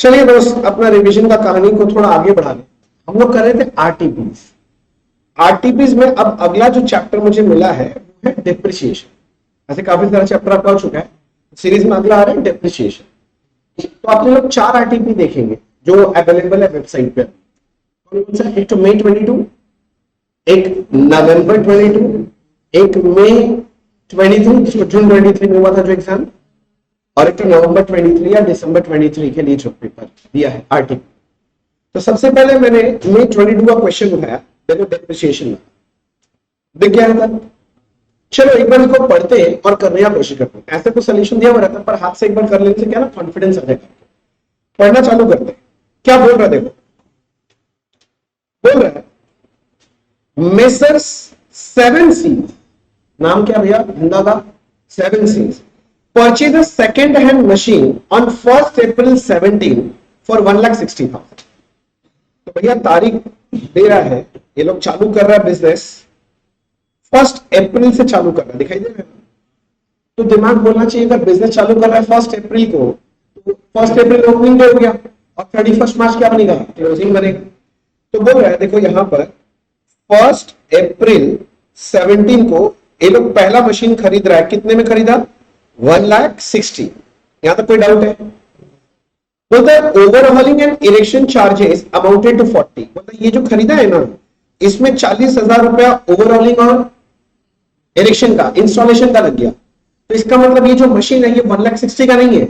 चलिए दोस्त, अपना रिवीजन का कहानी को थोड़ा आगे बढ़ा लें। हम लोग कर रहे थे आरटीपीज। आरटीपीज में अब अगला जो चैप्टर मुझे मिला है वो है डिप्रिसिएशन। ऐसे काफी सारा चैप्टर आपका हो चुका है, सीरीज में अगला आ रहा है डिप्रिसिएशन। तो आपने लोग 4 आरटीपी देखेंगे जो अवेलेबल है वेबसाइट पे। एक तो मई 22, एक नवंबर 22, एक मई 23 जून 23 में हुआ था जो एग्जाम, और एक तो नवंबर 23 या दिसंबर 23 के लिए जो पेपर दिया है आरटीपी। तो सबसे पहले मैंने मई 22 का क्वेश्चन उठाया, देखो डिप्रिसिएशन में दिख गया था। चलो एक बार इसको पढ़ते हैं और करने का कोशिश करते हैं। ऐसे कुछ सोल्यूशन दिया हुआ रहता है, पर हाथ से एक बार कर लेने से क्या ना कॉन्फिडेंस आ जाएगा। पढ़ना चालू करते हैं। क्या बोल रहा है देखो, बोल रहा है मेसर्स 7 सीज, नाम क्या भैया धंधा का 7 seize, purchase a second hand machine on 1st April 17 for 1,60,000। तो भैया तारीख दे रहा है, ये लोग चालू कर रहा है बिजनेस 1 अप्रैल से चालू कर रहा है, दिखाई दे रहा है। तो दिमाग बोलना चाहिए, अगर बिजनेस चालू कर रहा है 1 अप्रैल को, तो 1 अप्रैल ओपनिंग डे हो गया और 31 मार्च क्या बनेगा, क्लोजिंग बनेगा। तो बोल रहा है देखो यहां पर 1 अप्रैल 17 को ये लोग पहला मशीन खरीद रहा है। कितने में खरीदा, 1,60,000। यहां तक कोई डाउट है? बोलता है overhauling and erection charges amounted to 40। मतलब ये जो खरीदा है ना, इसमें 40,000 रुपया ओवरहॉलिंग और इरेक्शन का, इंस्टॉलेशन का लग गया। तो इसका मतलब ये जो मशीन है ये 1,60,000 का नहीं है।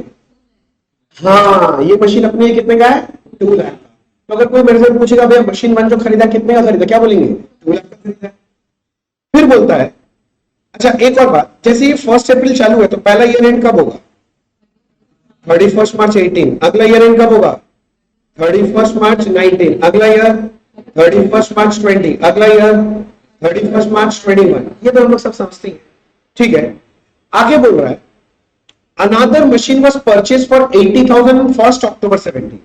हाँ, ये मशीन अपने कितने का है, 2 लाख का। तो अगर कोई मेरे से पूछेगा भैया मशीन 1 जो खरीदा कितने का खरीदा, क्या बोलेंगे 2 लाख का खरीदा। फिर बोलता है अच्छा एक और बात, जैसे ये 1 अप्रैल चालू है तो पहला ईयर एंड कब होगा, 31 मार्च 18। अगला ईयर एंड कब होगा, 31 मार्च 19। अगला ईयर 31 मार्च 20। अगला ईयर 31 मार्च 21। ये तो हम लोग सब समझते हैं, ठीक है। आगे बोल रहा है another machine was purchase for 80,000 on 1 अक्टूबर 17।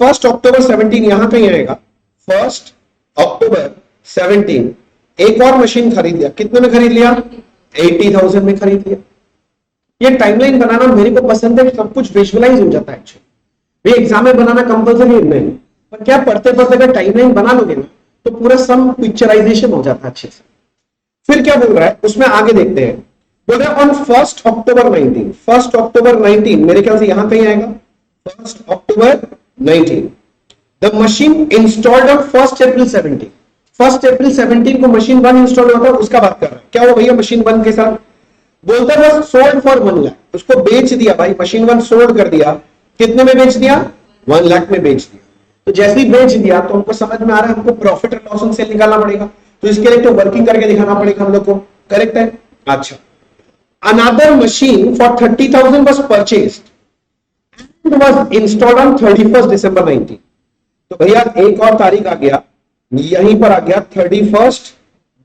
1 अक्टूबर 17 यहां कहीं आएगा, 1 अक्टूबर 17 एक और मशीन खरीद लिया। कितने में खरीद लिया, 80,000 में खरीद लिया। ये टाइमलाइन बनाना मेरे को पसंद है, सब कुछ विजुअलाइज हो जाता है। एक्चुअली ये एग्जाम में बनाना कंपल्सरी नहीं, पर क्या पढ़ते पढ़ते अगर टाइमलाइन बना लोगे ना तो पूरा सम पिक्चराइजेशन हो जाता है अच्छे से। फिर क्या बोल रहा है उसमें आगे देखते हैं। बोल रहा है ऑन 1 अक्टूबर 19। 1 अक्टूबर 19 मेरे ख्याल से यहां कहीं आएगा, 1 अक्टूबर 19 द मशीन इंस्टॉल्ड ऑन 1 अप्रैल 17। 1 अप्रैल 17 को मशीन 1 इंस्टॉल हुआ था, उसका बात कर रहा है। क्या हुआ भैया मशीन 1 के साथ, बोलता है सोल्ड फॉर 1 लाख। उसको बेच दिया भाई, मशीन 1 सोल्ड कर दिया। कितने में बेच दिया, 1 लाख में बेच दिया। तो जैसे ही बेच दिया तो हमको समझ में आ रहा है हमको प्रॉफिट और लॉस एंड सेल निकालना पड़ेगा। तो इसके लिए तो वर्किंग करके दिखाना पड़ेगा हम लोग को, करेक्ट है। अच्छा, another machine for 30,000 was purchased and was installed on 31 दिसंबर 19। तो भैया एक और तारीख आ गया, यहीं पर आ गया 31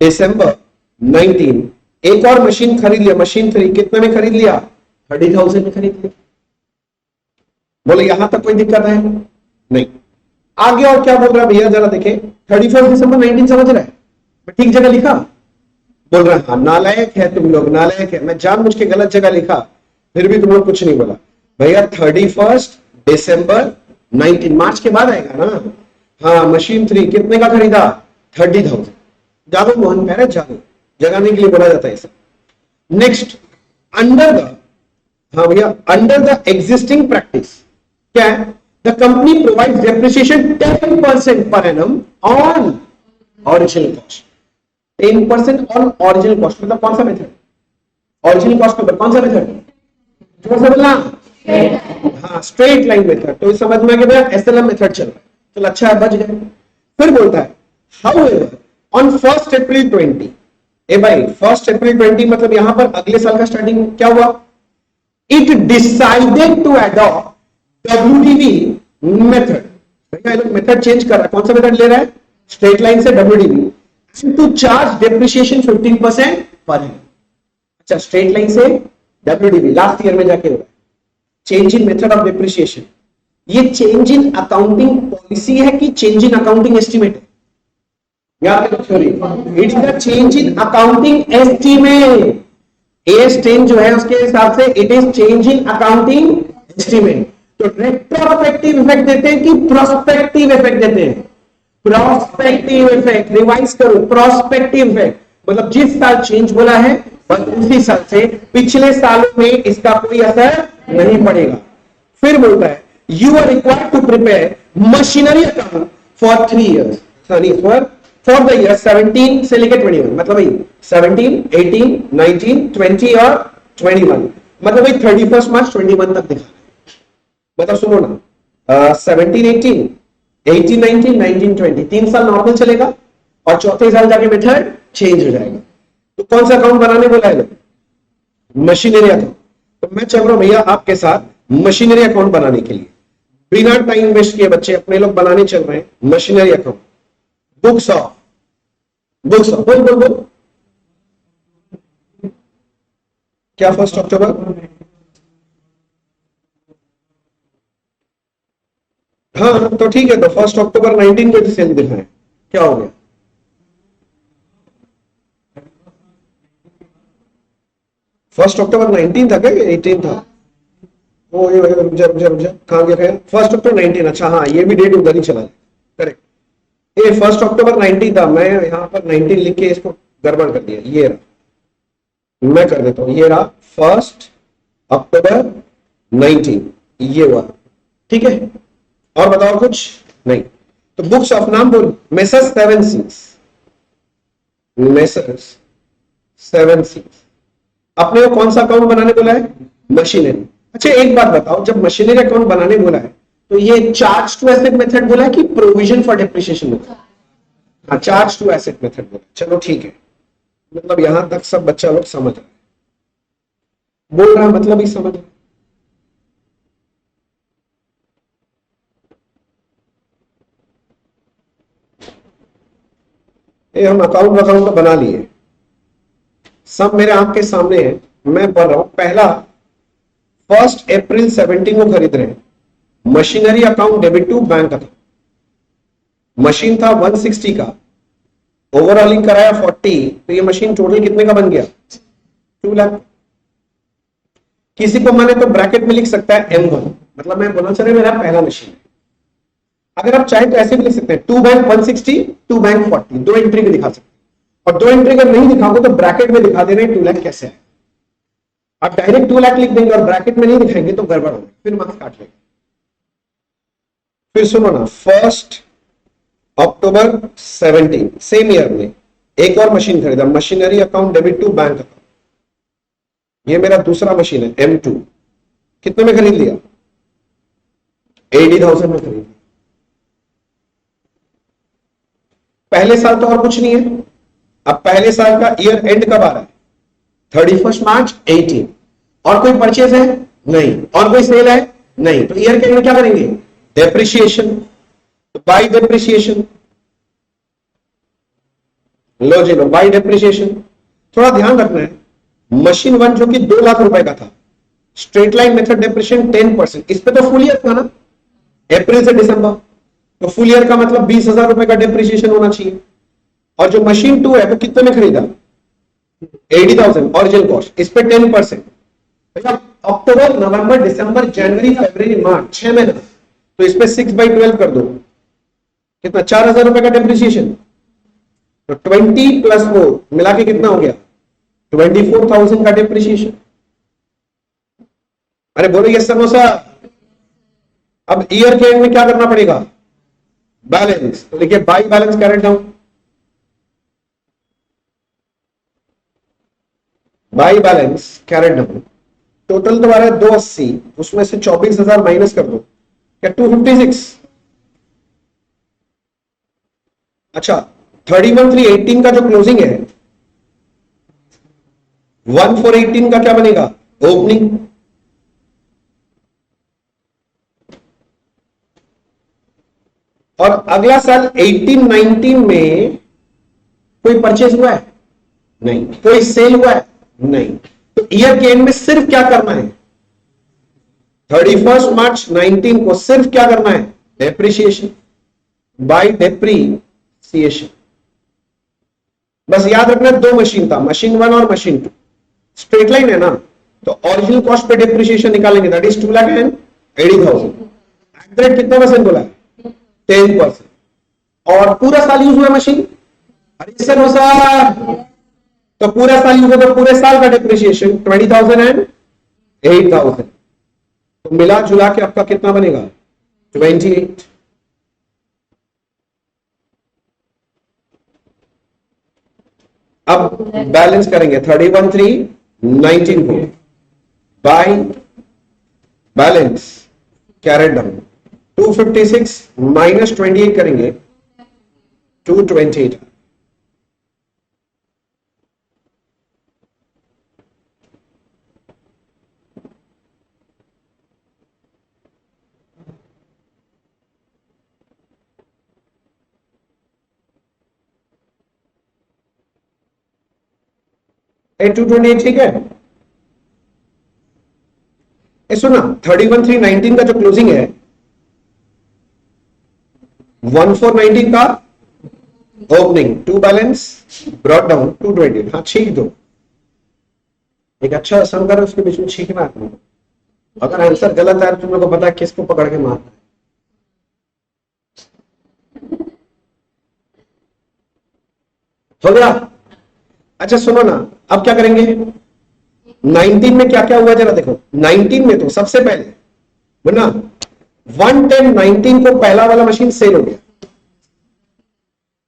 दिसंबर 19। एक और मशीन खरीद लिया, मशीन 3 कितने में खरीद लिया, 30,000 में खरीद लिया। बोले यहां तक कोई दिक्कत है नहीं। आगे और क्या बोल रहा है भैया जरा देखें, 31 दिसंबर 19 समझ रहा है, मैं ठीक जगह लिखा, बोल रहा हाँ नालायक है तुम लोग, नालायक है। मैं जानबूझ के गलत जगह लिखा, फिर भी तुम लोग कुछ नहीं बोला। भैया 31 दिसंबर 19 मार्च के बाद आएगा ना। हाँ, मशीन 3 कितने का खरीदा, 30,000। जादू मोहन कह रहे जादू जगाने के लिए बोला जाता है सब। नेक्स्ट, अंडर द, हाँ भैया अंडर द एग्जिस्टिंग प्रैक्टिस क्या है, the company provides depreciation 10% per annum on original cost. 10% on original cost मतलब कौन सा मेथड, ओरिजिनल कॉस्ट मतलब कौन सा मेथड, जो सा बोलना, हाँ स्ट्रेट लाइन मेथड। तो इस समझ में आ गया एसएलएम मेथड चल रहा है, चल अच्छा है बच गए। फिर बोलता है हाउएवर ऑन 1 अप्रैल 20। ए भाई 1 अप्रैल 20 मतलब यहां पर अगले साल का स्टार्टिंग क्या हुआ, it decided to adopt WDV method. भैया ये लोग मेथड चेंज कर रहा है, कौन सा मेथड ले रहा है, स्ट्रेट लाइन से WDV to charge depreciation 15% per annum. अच्छा, स्ट्रेट लाइन से WDV लास्ट ईयर में जाके हो रहा है, change in method of depreciation. ये चेंज इन अकाउंटिंग पॉलिसी है कि चेंज इन अकाउंटिंग एस्टिमेट है, याद रखो, it is the change in accounting estimate. AS10 जो है उसके हिसाब से it is change in accounting estimate. तो रेट्रोस्पेक्टिव इफेक्ट देते हैं कि प्रोस्पेक्टिव इफेक्ट देते हैं? Prospective effect. रिवाइज करो, प्रोस्पेक्टिव इफेक्ट मतलब जिस साल चेंज बोला है बस उसी साल से पिछले सालों में इसका कोई असर नहीं पड़ेगा। फिर बोलता है you are required to prepare machinery account for 3 years, sorry for the year 17 से लेकर 21, मतलब भाई 17, 18, 19, 20 और 21, मतलब भाई 31 मार्च 21 तक दिखा। मतलब सुनो ना, 17, 18, 18, 19, 19, 20 3 साल नॉर्मल चलेगा और चौथे साल जाके मेथड चेंज हो जाएगा। तो कौन सा अकाउंट बनाने बोला है? Machinery account. तो मैं चल रहा हूं भैया आपके साथ मशीनरी अकाउंट बनाने के लिए, बिना टाइम वेस्ट किए बच्चे अपने लोग बनाने चल रहे हैं मशीनरी अकाउंट। बुक्स ऑफ बोल बोल बोल क्या 1 अक्टूबर? हाँ तो ठीक है, तो 1 अक्टूबर 19 को सेल दिखाएं, क्या हो गया? फर्स्ट अक्टूबर 19 था क्या, 18 था? ओ ये रुक जा कहां गया? 1 अक्टूबर 19, अच्छा हाँ ये भी डेट उधर ही चला है, करेक्ट। ये 1 अक्टूबर 19 था, मैं यहां पर 19 लिख के इसको गड़बड़ कर दिया। ये रहा, मैं कर देता हूं, ये रहा 1 अक्टूबर 19, ये हुआ, ठीक है। और बताओ कुछ नहीं। तो बुक्स ऑफ नाम बोल, मेसर्स 7 सीज, मेसर्स 7 सीज। अपने को कौन सा अकाउंट बनाने बोला है? मशीनरी। अच्छा एक बात बताओ, जब मशीनरी अकाउंट बनाने बोला है तो ये चार्ज टू एसेट मेथड बोला है कि प्रोविजन फॉर डेप्रिसिएशन मेथड? हाँ चार्ज टू एसेट मेथड बोला। चलो ठीक है, मतलब यहां तक सब बच्चा लोग समझ रहे, बोल रहा है मतलब ही समझ रहे। ये हम अकाउंट तो बना लिए, सब मेरे आंख के सामने है, मैं पढ़ रहा हूं। पहला 1 अप्रैल 17 को खरीद रहे हैं, machinery account debit to bank account. Machine था 160 का, ओवरऑलिंग कराया 40, तो ये मशीन टोटल कितने का बन गया? 2 लाख। किसी को माने तो ब्रैकेट में लिख सकता है M1, मतलब मैं बोलना चाह रहा मेरा पहला मशीन है। अगर आप चाहे तो ऐसे भी लिख सकते हैं 2 बैंक 160, 2 बैंक 40, 2 एंट्री में दिखा सकते हैं। और 2 एंट्री अगर नहीं दिखाओगे तो ब्रैकेट में दिखा दे रहे हैं 2 लाख कैसे है। आप डायरेक्ट 2 लाख लिख देंगे और ब्रैकेट में नहीं दिखाएंगे तो गड़बड़ होगा, फिर मार्क्स काट लेंगे। फिर सुनो ना, 1 अक्टूबर 17 सेम ईयर में एक और मशीन खरीदा, machinery account debit to bank account. ये मेरा दूसरा मशीन है M2, कितने में खरीद लिया? 80,000 में खरीद लिया। पहले साल तो और कुछ नहीं है। अब पहले साल का ईयर एंड कब आ रहा है? 31 मार्च 18। और कोई परचेज है? नहीं। और कोई सेल है? नहीं। तो ईयर के एंड में क्या करेंगे? डेप्रिसिएशन। तो बाय डेप्रिसिएशन, लो जी लो, बाय डेप्रिसिएशन। थोड़ा ध्यान रखना है, मशीन 1 जो कि 2 लाख रुपए का था, स्ट्रेट लाइन मेथड डेप्रिसिएशन 10%। इस पे तो फुल ईयर था ना, अप्रैल से दिसंबर, तो फुल ईयर का मतलब 20,000 रुपए का डेप्रिसिएशन होना चाहिए। और जो मशीन 2 है वो कितने में खरीदा? 80,000 ओरिजिनल कॉस्ट, इस पे 10%। अक्टूबर नवंबर दिसंबर जनवरी फरवरी मार्च 6 महीने, तो इस पे 6/12 कर दो, कितना? 4,000 रुपए का डेप्रिसिएशन। तो 20 प्लस वो मिला के कितना हो गया? 24,000 का डेप्रिसिएशन। अरे बोलो ये समोसा। अब ईयर के एंड में क्या करना पड़ेगा? बैलेंस। तो देखिए by balance carried down, by balance carried down. Total तुम्हारा 280, उसमें से 24,000 माइनस कर दो, क्या 256? अच्छा 31/3/18 का जो क्लोजिंग है, 1/4/18 का क्या बनेगा? ओपनिंग। और अगला साल 18-19 में कोई परचेज हुआ है? नहीं। कोई सेल हुआ है? नहीं। तो ईयर के एंड में सिर्फ क्या करना है? 31 मार्च 19 को सिर्फ क्या करना है? Depreciation, bye depreciation. बस याद रखना 2 मशीन था, मशीन 1 और मशीन 2, स्ट्रेट लाइन है ना, तो ओरिजिनल कॉस्ट पे डेप्रिसिएशन निकालेंगे, that is 2 lakh and 80,000। Act कितना परसेंट बोला है? 10%। और पूरा साल यूज हुआ मशीन? अरे सर हो सर, तो पूरा साल यूज हुआ तो पूरे साल का डिप्रिसिएशन 20,000 एंड 8,000, तो मिला जुला के आपका कितना बनेगा? 28। अब बैलेंस करेंगे 31,319 को by balance carried down 256 minus 28 करेंगे 228। ए 228 ठीक है। सुना 31,319 का जो क्लोजिंग है 1419 का opening, to balance brought down 220। हाँ छींक दो, एक अच्छा आसन करो, उसके बीच में छींकना है तुमको। अगर आंसर गलत है तुम लोग को पता है किसको पकड़ के मारना है। हो गया? अच्छा सुनो ना, अब क्या करेंगे? 19 में क्या क्या हुआ जरा देखो। 19 में तो सबसे पहले बोलना 110-19 को पहला वाला मशीन सेल हो गया।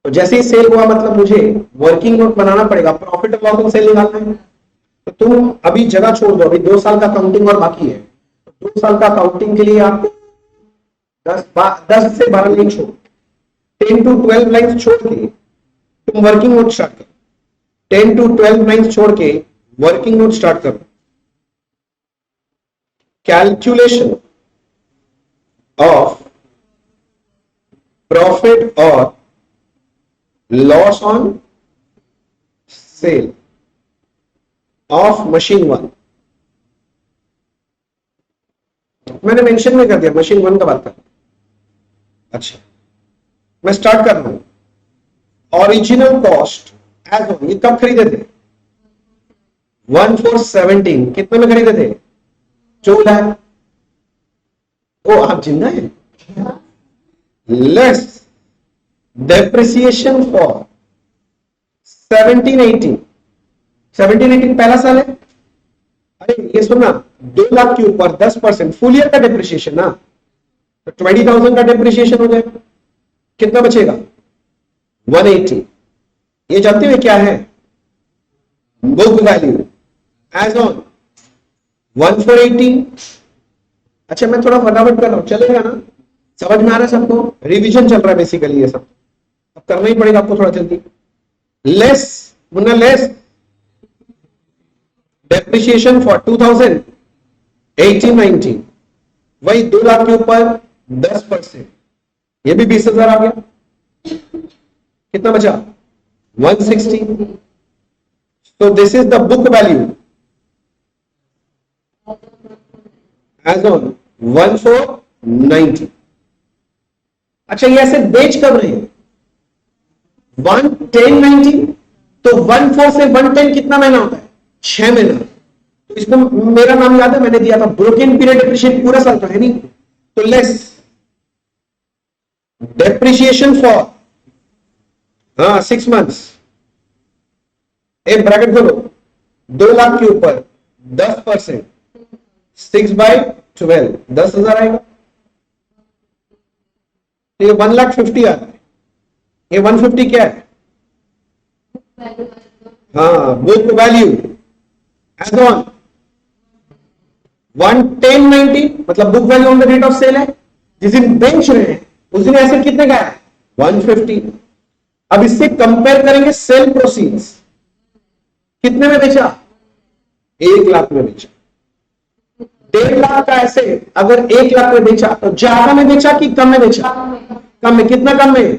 तो जैसे ही सेल हुआ मतलब मुझे वर्किंग नोट बनाना पड़ेगा, प्रॉफिट और लॉस सेल निकालना है। तो तुम अभी जगह छोड़ दो, अभी 2 साल का काउंटिंग और बाकी है। 2 साल का काउंटिंग के लिए आपको 10 से 12 लाइन छोड़, 10 to 12 लाइन छोड़ के तुम वर्किंग नोट स्टार्ट करो। 10 to 12 लाइन छोड़ के वर्किंग नोट स्टार्ट करो। कैलकुलेशन ऑफ प्रॉफिट और loss on sale of machine 1। मैंने मेंशन नहीं कर दिया मशीन 1 का बात कर। अच्छा मैं स्टार्ट कर रहा हूं। ओरिजिनल कॉस्ट एज ऑन, ये कब खरीदे थे? 1,417। कितने में खरीदे थे? 4 लाख। ओ आप जिंदा है? Less depreciation for 17-18। 17-18 पहला साल है। अरे ये सुनना, 2 लाख के ऊपर 10% फुल ईयर का डेप्रिसिएशन ना, तो 20,000 का डेप्रिसिएशन हो जाएगा। कितना बचेगा? 180। ये जानते हुए क्या है? Book value as on 1,418। अच्छा मैं थोड़ा फटाफट कर रहा हूं, चलेगा ना? समझ में आ रहा है सबको? रिवीजन चल रहा है बेसिकली ये सब, अब करना ही पड़ेगा आपको थोड़ा जल्दी। Less Munna, less depreciation for 2018-19, वही 2 लाख के ऊपर 10%, ये भी 20,000 आ गया। कितना बचा? 160। So this is the book value as on 1,490। अच्छा ये ऐसे बेच कब रहे हैं? 1,1090। तो 1,4 से 1,10 कितना महीना होता है? 6 महीना। तो इसको मेरा नाम याद है, मैंने दिया था ब्रोकन पीरियड डेप्रिशिएशन, पूरा साल का है नहीं। तो लेस डेप्रिशिएशन फॉर 6 मंथ्स, एक ब्रैकेट खोलो, 2 लाख के ऊपर 10%, 6/12 10,000 आएगा। तो ये 1,50,000 आ रहा है। ये 150 क्या है? हाँ बुक वैल्यू एज ऑन 1,1090, मतलब book value on the date of sale है। जिस दिन बेच रहे हैं उस दिन एसेट कितने का है? 150। अब इससे कंपेयर करेंगे सेल प्रोसीड्स, कितने में बेचा? 1 लाख में बेचा। 1.5 लाख का एसेट अगर 1 लाख में बेचा तो ज्यादा में बेचा कि कम में बेचा? कम में। कितना कम में?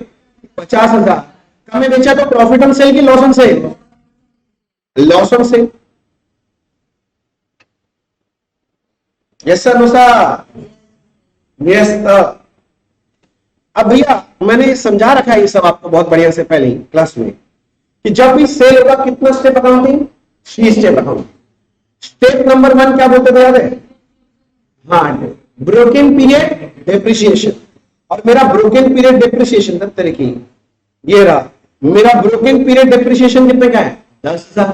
50,000। कम में बेचा तो प्रॉफिट ऑन सेल की loss on sale? Loss on sale. Yes sir, no sir, yes sir. अब भैया मैंने समझा रखा है ये सब आपको बहुत बढ़िया से पहले ही क्लास में, कि जब भी सेल होगा कितना step accounting? 3 step accounting. Step number 1 क्या बोलते थे याद है? हाँ ब्रोकन पीरियड डेप्रिसिएशन, और मेरा ब्रोकन पीरियड डेप्रिसिएशन 10 तरीके ये रहा, मेरा ब्रोकन पीरियड डेप्रिसिएशन कितने का है 10,000।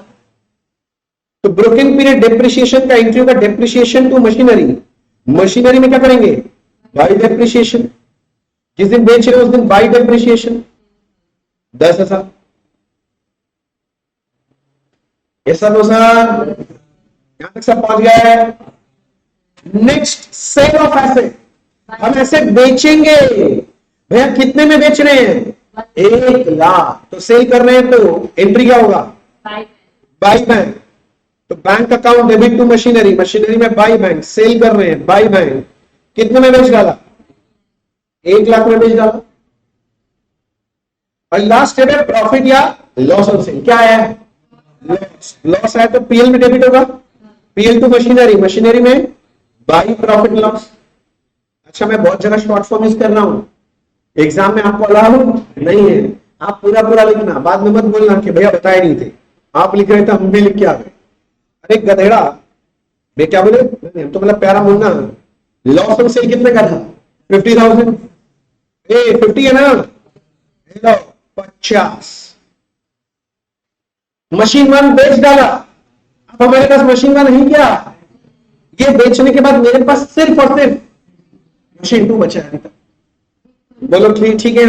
तो ब्रोकन पीरियड डेप्रिसिएशन का एंट्री होगा डेप्रिसिएशन टू मशीनरी, मशीनरी में क्या करेंगे बाय डेप्रिसिएशन, जिस दिन बेच रहे उस दिन बाय डेप्रिसिएशन 10,000। ये सब हो सर, यहां तक सब पहुंच गया है। नेक्स्ट सेल ऑफ एसेट, हम एसेट बेचेंगे भैया, कितने में बेच रहे हैं 1,00,000, तो सेल कर रहे हैं तो एंट्री क्या होगा बाय बैंक, तो bank account debit to machinery, machinery में बाय बैंक, सेल कर रहे हैं बाय बैंक, कितने में बेच डाला 1,00,000 में बेच डाला। और लास्ट स्टेप है प्रॉफिट या लॉस ऑन सेल, क्या है लॉस है तो पीएल में डेबिट होगा, पीएल टू मशीनरी, मशीनरी में बाई प्रॉफिट लॉस। अच्छा मैं बहुत जगह शॉर्ट फॉर्म यूज कर रहा हूं, एग्जाम में आपको अलाउ नहीं है, आप पूरा पूरा लिखना, बाद में मत बोलना कि भैया बताए नहीं थे, आप लिख रहे थे हम भी लिख के आ गए। अरे गधेड़ा, मैं क्या बोले तो मतलब प्यारा बोलना, लॉस ऑन सेल कितने का था 50,000, 50 है ना 50, मशीन वन बेच डाला, अब हमारे पास मशीन वन नहीं क्या, ये बेचने के बाद मेरे पास सिर्फ और सिर्फ मशीन टू बचा है। बोलो ठीक है,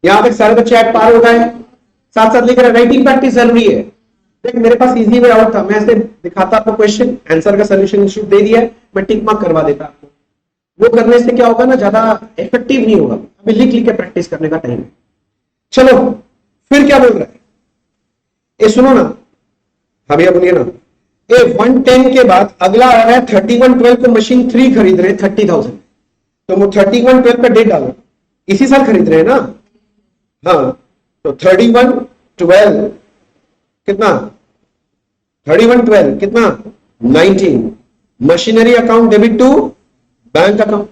यहां तक सारे बच्चे ऐड पार हो गए, साथ साथ लिख रहे राइटिंग प्रैक्टिस जरूरी है। देख मेरे पास इजी वे आउट था, मैं ऐसे दिखाता आपको क्वेश्चन आंसर का सोल्यूशन शुरू दे दिया है, मैं टिक मार्क करवा देता आपको, वो करने से क्या होगा ना ज्यादा इफेक्टिव नहीं होगा, अभी लिख लिख के प्रैक्टिस करने का टाइम है। चलो फिर क्या बोल रहा है, ये सुनो ना, हाँ भैया बोलिए ना, ये 110 के बाद अगला आ रहा है 3112 को मशीन 3 खरीद रहे हैं 30,000, तो वो 3112 का डेट डालो, इसी साल खरीद रहे हैं ना, हाँ तो 3112 कितना 3112 कितना 19, machinery account debit to bank account,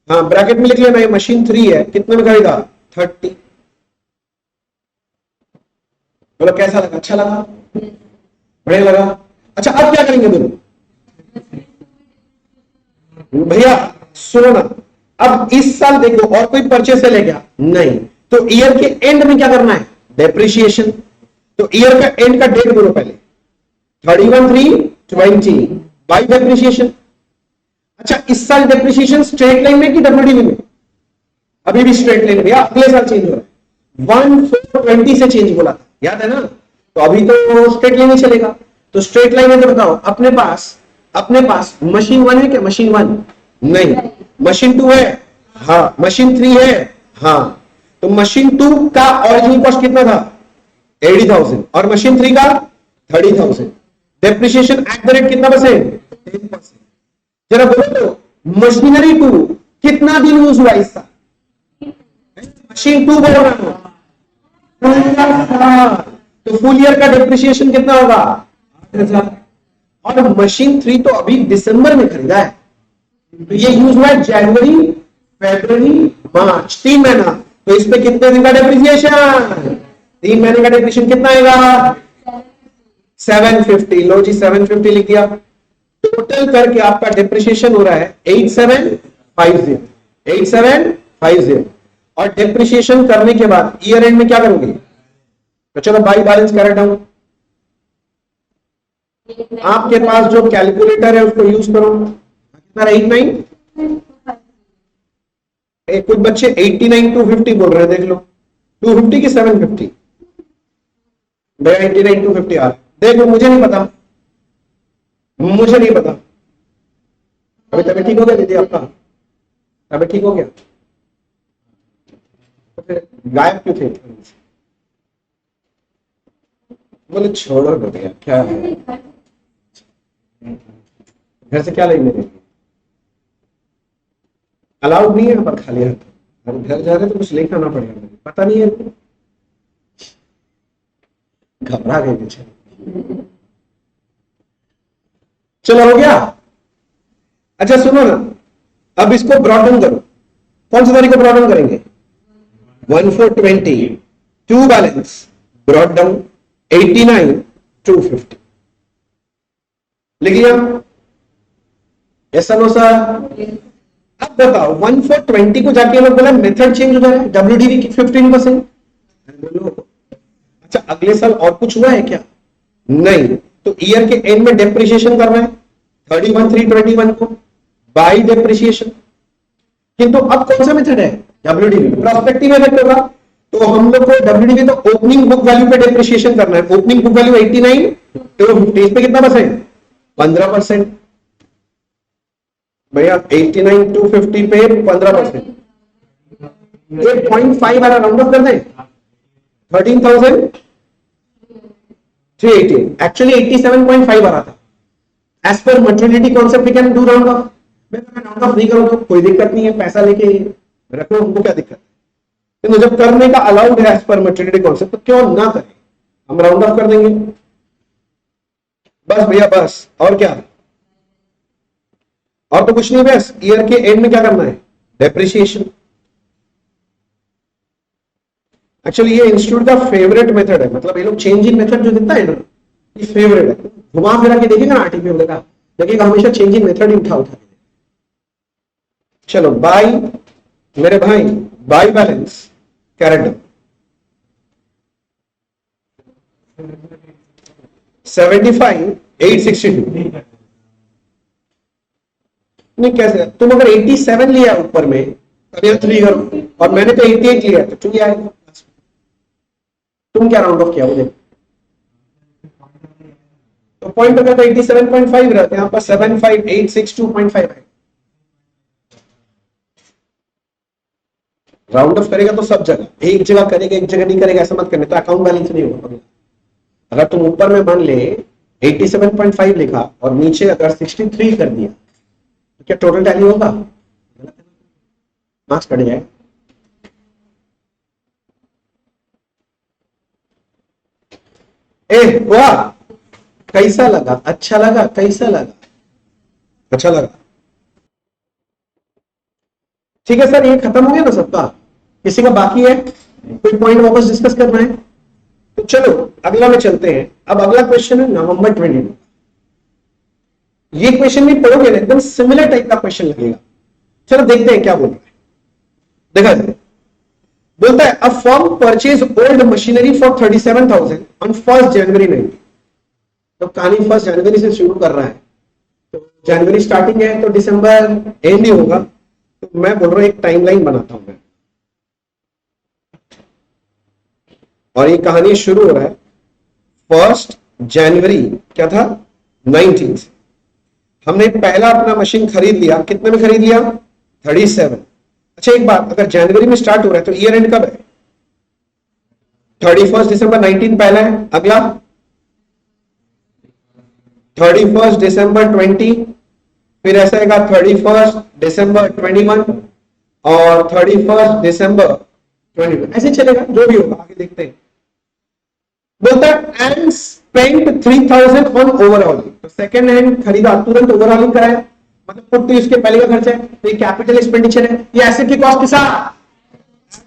हाँ ब्रैकेट में लिख लेना, ये मशीन 3 है, कितने में खरीदा 30। बोलो कैसा लगा, अच्छा लगा बढ़िया लगा। अच्छा अब क्या करेंगे बोलो भैया, सुनो ना, अब इस साल देखो और कोई परचेस है क्या नहीं, तो ईयर के एंड में क्या करना है डेप्रिसिएशन, तो ईयर का एंड का डेट बोलो पहले 31/3/20 बाय डेप्रिसिएशन। अच्छा इस साल डेप्रिसिएशन स्ट्रेट लाइन में कि डब्ल्यूडीवी में, अभी भी स्ट्रेट लाइन भैया, अगले साल चेंज हो रहा है 1/4/20 से चेंज बोला था, याद है ना, तो अभी तो स्ट्रेट लाइन ही चलेगा, तो स्ट्रेट लाइन में तो बताओ अपने पास मशीन 1 है क्या, मशीन 1 नहीं, मशीन 2 है हाँ, मशीन 3 है हाँ, तो मशीन 2 का ओरिजिनल कॉस्ट कितना था 80,000 और मशीन 3 का 30,000, डेप्रिसिएशन एट द रेट कितना परसेंट 10%। जरा बोलो तो मशीनरी 2 कितना दिन यूज हुआ इसका, मशीन 2 बोल रहा हूं, तो फुल ईयर का डेप्रिसिएशन कितना होगा 8,000, और मशीन 3 तो अभी दिसंबर में खरीदा है, तो ये यूज हुआ है जनवरी फरवरी मार्च 3 महीना, तो इस पे कितने दिन का डेप्रिसिएशन 3 महीने का डेप्रिसिएशन कितना आएगा 750, लो जी 750 लिख दिया, टोटल करके आपका डेप्रिसिएशन हो रहा है 8750, और डेप्रिसिएशन करने के बाद ईयर एंड में क्या करोगे, तो चलो बाई बैलेंस कर डाउन, आपके पास जो कैलकुलेटर है उसको यूज करो, कितना 89, कुछ बच्चे 89 250 बोल रहे हैं, देख लो 250 की 750, भैया 89 250 आ रहा है, देख लो मुझे नहीं पता, अभी तबियत ठीक हो गया दीदी आपका, तबियत ठीक हो गया, तो फिर गायब क्यों थे, बोले छोड़ो भैया क्या है, घर से क्या लेंगे, अलाउड नहीं है पर खाली हाथ, हम घर जा रहे तो कुछ लेकर आना पड़ेगा, पता नहीं है, घबरा गए पीछे। चलो हो गया, अच्छा सुनो ना, अब इसको ब्रॉडन करो, कौन सी तारीख को ब्रॉडन करेंगे 1420, टू बैलेंस ब्रॉड डाउन 89 250, लिख लिया, यस नो सर। अब बताओ 1/420 को जाके लोग बोला मेथड चेंज हो जाएगा, WDV की 15%। अच्छा अगले साल और कुछ हुआ है क्या? नहीं। तो ईयर के एंड में डेप्रिसिएशन करना है 31/3/21 को बाय डेप्रिसिएशन। किंतु अब कौन सा मेथड है? WDV, प्रोस्पेक्टिव इफेक्ट होगा। तो हम लोग को WDV तो ओपनिंग बुक वैल्यू पे डेप्रिसिएशन करना है। ओपनिंग बुक वैल्यू 89, तो इस पे कितना परसेंट? 15%। भैया 89 250 पे 15%, 8.5 आ रहा, राउंड ऑफ कर दें 13,380, एक्चुअली 87.5 आ रहा था। एज पर materiality concept we can do round off. मैं राउंड ऑफ नहीं करूं तो कोई दिक्कत नहीं है, पैसा लेके रखो, हमको क्या दिक्कत है? तो जब करने का अलाउड है एज पर मटेरियलिटी कॉन्सेप्ट तो क्यों ना करें, हम राउंड ऑफ कर देंगे। बस भैया बस, और क्या? और तो कुछ नहीं, बस ईयर के एंड में क्या करना है? डेप्रिसिएशन। एक्चुअली ये इंस्टीट्यूट का फेवरेट मेथड है, मतलब ये लोग चेंज इन मेथड जो देता है ना, ये फेवरेट है। घुमा फिरा के देखेगा ना आरटीपी वगैरह का, देखिएगा हमेशा चेंज इन मेथड ही उठा के। चलो बाय मेरे भाई, बाय बैलेंस कैरेक्टर 75,862। नहीं कैसे? तुम अगर 87 लिया ऊपर में तब यह 3 करो, और मैंने तो 88 लिया तो 2 आएगा। तुम क्या राउंड ऑफ किया मुझे? तो पॉइंट अगर तो 87.5 रहते हैं, यहाँ पर 75,862.5 है। राउंड ऑफ करेगा तो सब जगह, एक जगह करेगा एक जगह नहीं करेगा ऐसा मत करने, तो अकाउंट बैलेंस नहीं होगा। अगर तुम ऊपर में मान ले 87.5 लिखा और नीचे अगर 63 कर दिया तो क्या टोटल टैली होगा? मार्क्स कट जाए। ए वाह, कैसा लगा? अच्छा लगा? कैसा लगा? अच्छा लगा। ठीक है सर, ये खत्म हो गया ना सबका? किसी का बाकी है कोई पॉइंट वापस डिस्कस करना है? तो चलो अगला में चलते हैं। अब अगला क्वेश्चन है नवंबर 22। ये क्वेश्चन भी पढ़ोगे ना, एकदम सिमिलर टाइप का क्वेश्चन लगेगा। चलो देखते हैं क्या बोल रहा है। देखा जाए, बोलता है a firm purchase old machinery for 37,000 on 1 जनवरी 19। तो कहानी 1 जनवरी से शुरू कर रहा है, तो जनवरी स्टार्टिंग है तो दिसंबर एंड ही होगा। तो मैं बोल रहा हूं एक टाइमलाइन बनाता हूं मैं, और ये कहानी शुरू हो रहा है 1 जनवरी क्या था 19 से। हमने पहला अपना मशीन खरीद लिया, कितने में खरीद लिया? 37। अच्छा एक बात, अगर जनवरी में स्टार्ट हो रहा है तो ईयर एंड कब है? 31 दिसंबर 19 पहला है, अगला 31 दिसंबर 20, फिर ऐसा आएगा 31 दिसंबर 21 और 31 दिसंबर 21, ऐसे चलेगा, जो भी होगा आगे देखते हैं। बोलता है एंड स्पेंट 3,000 ऑन ओवरऑल। तो सेकंड हैंड खरीदा, तुरंत ओवरऑलिंग कराया, मतलब पुट्टी इसके पहले का खर्चा है, तो ये कैपिटल एक्सपेंडिचर है, ये एसेट की कॉस्ट के साथ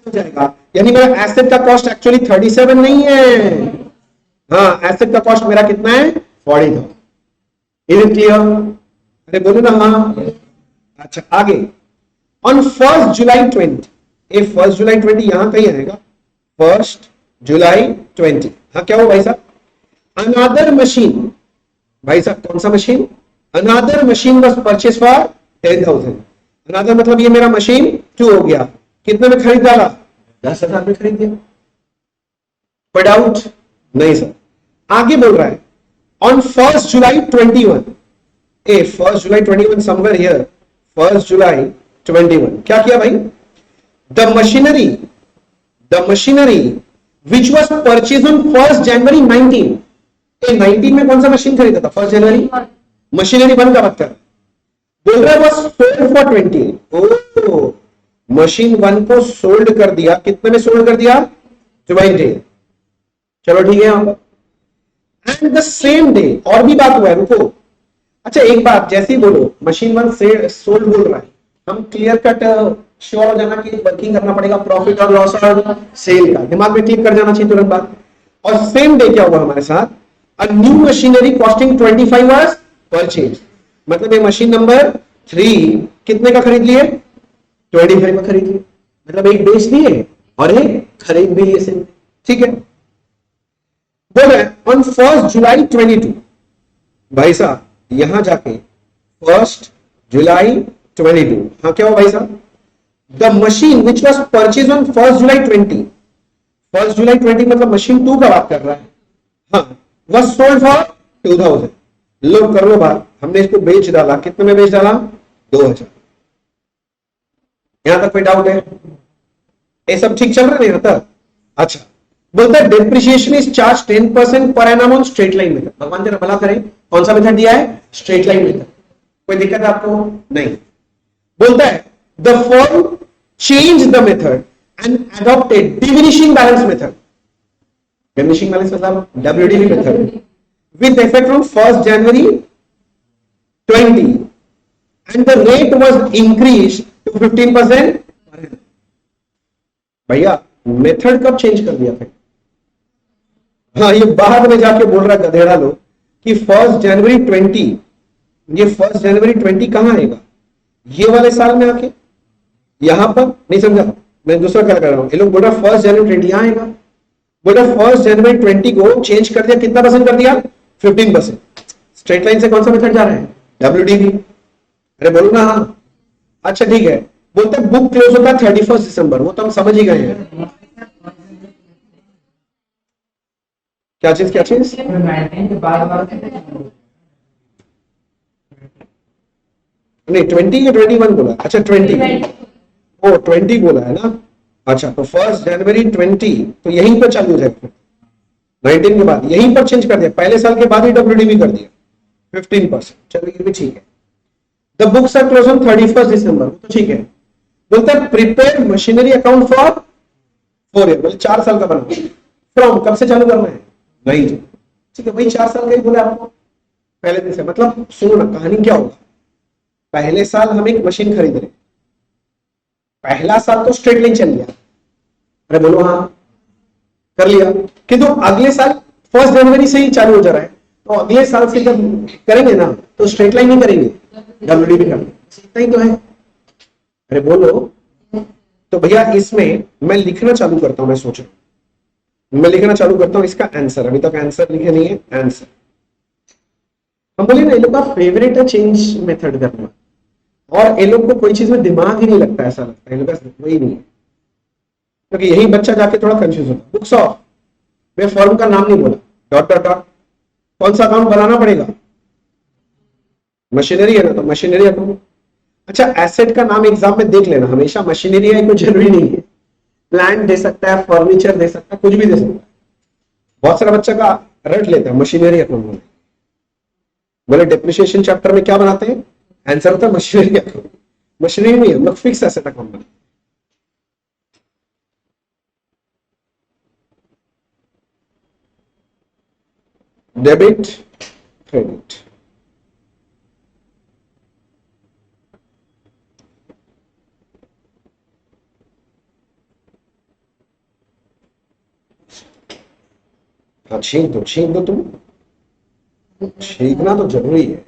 हो जाएगा। यानी मेरा एसेट का कॉस्ट एक्चुअली 37 नहीं है, हाँ एसेट का कॉस्ट मेरा कितना है? 40,000। Is it clear? अरे बोलो ना हाँ। अच्छा आगे, ऑन 1 जुलाई 20, ये 1 जुलाई 20 यहां कहीं आएगा, 1 जुलाई 20। हाँ क्या हो भाई साहब? अनदर मशीन, भाई साहब कौन सा machine? Another machine was purchase for 10,000। Another मतलब ये मेरा मशीन 2 हो गया, कितने में खरीद डाला? 10,000 में खरीद दिया। कोई डाउट? नहीं सर। आगे बोल रहा है on 1 July 21, A 1 July 21 somewhere here, 1 जुलाई 21 क्या किया भाई? The machinery which was purchased on 1 जनवरी 19। 19 में कौन सा मशीन खरीदा था? 1 जनवरी। मशीनरी बंद का बात कर, बोल रहा है was sold for 20। ओ मशीन 1 को सोल्ड कर दिया, कितने में सोल्ड कर दिया? 20। चलो ठीक है। एंड द सेम डे, और भी बात हुआ है, रुको। अच्छा एक बात, जैसे ही बोलो मशीन 1 से सोल्ड बोल रहा है, हम क्लियर कट श्योर हो जाना कि वर्किंग करना पड़ेगा, प्रॉफिट और लॉस और सेल का दिमाग में क्लिक कर जाना चाहिए तुरंत बात। और सेम डे क्या हुआ हमारे साथ? A new machinery costing 25 was purchase, मतलब ये मशीन नंबर 3 कितने का खरीद लिए? 25 का खरीद लिए, मतलब एक बेच दिए और एक खरीद भी लिए सिंह। ठीक है, बोल रहे ऑन 1 जुलाई 22, भाई साहब यहां जाके 1 जुलाई 22, हाँ क्या हुआ भाई साहब? The machine which was purchase on 1 जुलाई 20, 1 जुलाई 20 मतलब मशीन 2 का बात कर रहा है, हाँ, वॉज सोल्ड फॉर 2000। लो कर लो बात, हमने इसको बेच डाला, कितने में बेच डाला? 2000। यहां तक कोई डाउट है? ये सब ठीक चल रहा है यहां तक? अच्छा, बोलता है depreciation is charge 10% per annum on straight line method. भगवान तेरा भला करें, कौन सा मेथड दिया है? Straight line method. कोई दिक्कत है आपको? नहीं। बोलता है the firm change the method and adopted diminishing balance method. Diminishing balance मतलब WDB method with effect from 1st January 20 and the rate was increased to 15%। भैया मेथड कब चेंज कर दिया था? हाँ, ये बाद में जाके बोल रहा गधेड़ा लोग कि 1 जनवरी 20, ये 1 जनवरी 20 कहां आएगा? ये वाले साल में आके यहां पर नहीं समझा, मैं दूसरा क्या कर रहा हूं। ये लोग बोल रहा 1 जनवरी 20 यहां आएगा, बोल रहा 1 जनवरी 20 को चेंज कर दिया, कितना परसेंट कर दिया? 15%। स्ट्रेट लाइन से कौन सा मेथड जा रहा है? डब्ल्यूडीबी। अरे बोलो ना हाँ। अच्छा ठीक है, बोलते हैं बुक क्लोज होता है 31 दिसंबर, वो तो हम समझ ही गए हैं। क्या चीज क्या चीज? नहीं 20 या 21 बोला? अच्छा 20, ओ 20 बोला है ना। अच्छा तो 1 जनवरी 20 तो यहीं पर चालू हो जाएगा, 19 के बाद यहीं पर चेंज कर दिया, पहले साल के बाद ही डब्ल्यूडीबी कर दिया 15%। चलो ये भी ठीक है। The books are close on 31 December, तो ठीक है। बोलता है prepare machinery account for 4 year, बोले 4 साल का बना। फ्रॉम कब से चालू करना है? नहीं ठीक है, वही 4 साल का ही बोला आपको पहले दिन से। मतलब सुनो ना, कहानी क्या होगा, पहले साल हम एक मशीन खरीद रहे, पहला साल तो स्ट्रेट लाइन चल गया, अरे बोलो हाँ, कर लिया, किंतु अगले साल 1 जनवरी से ही चालू हो जा रहा है, तो अगले साल से जब करेंगे ना तो स्ट्रेट लाइन नहीं करेंगे, डब्ल्यूडीबी करेंगे। इतना ही तो है, अरे बोलो। तो भैया इसमें मैं लिखना चालू करता हूं, मैं सोच रहा हूं मैं लिखना चालू करता हूं इसका आंसर, अभी तक आंसर लिखे नहीं है। आंसर हम बोले ना, ये लोग का फेवरेट है चेंज मेथड करना, और ये लोग को कोई चीज में दिमाग ही नहीं लगता, ऐसा लगता है ये लोग का वही नहीं है, क्योंकि यही बच्चा जाके थोड़ा कंफ्यूज होता है। बुक्स ऑफ, मैं फॉर्म का नाम नहीं बोला, डॉट डॉट डॉट, कौन सा अकाउंट बनाना पड़ेगा? मशीनरी है ना, तो मशीनरी अकाउंट। अच्छा एसेट का नाम एग्जाम में देख लेना, हमेशा मशीनरी है कोई जरूरी नहीं है, प्लांट दे सकता है, फर्नीचर दे सकता है, कुछ भी दे सकता है। बहुत सारा बच्चा का रट लेता है मशीनरी अकाउंट में, बोले डिप्रिसिएशन चैप्टर में क्या बनाते हैं? आंसर होता है मशीनरी अकाउंट। मशीनरी नहीं है, मतलब फिक्स एसेट अकाउंट बनाते। डेबिट क्रेडिट, हाँ छीन दो तुम, छीनना तो जरूरी है।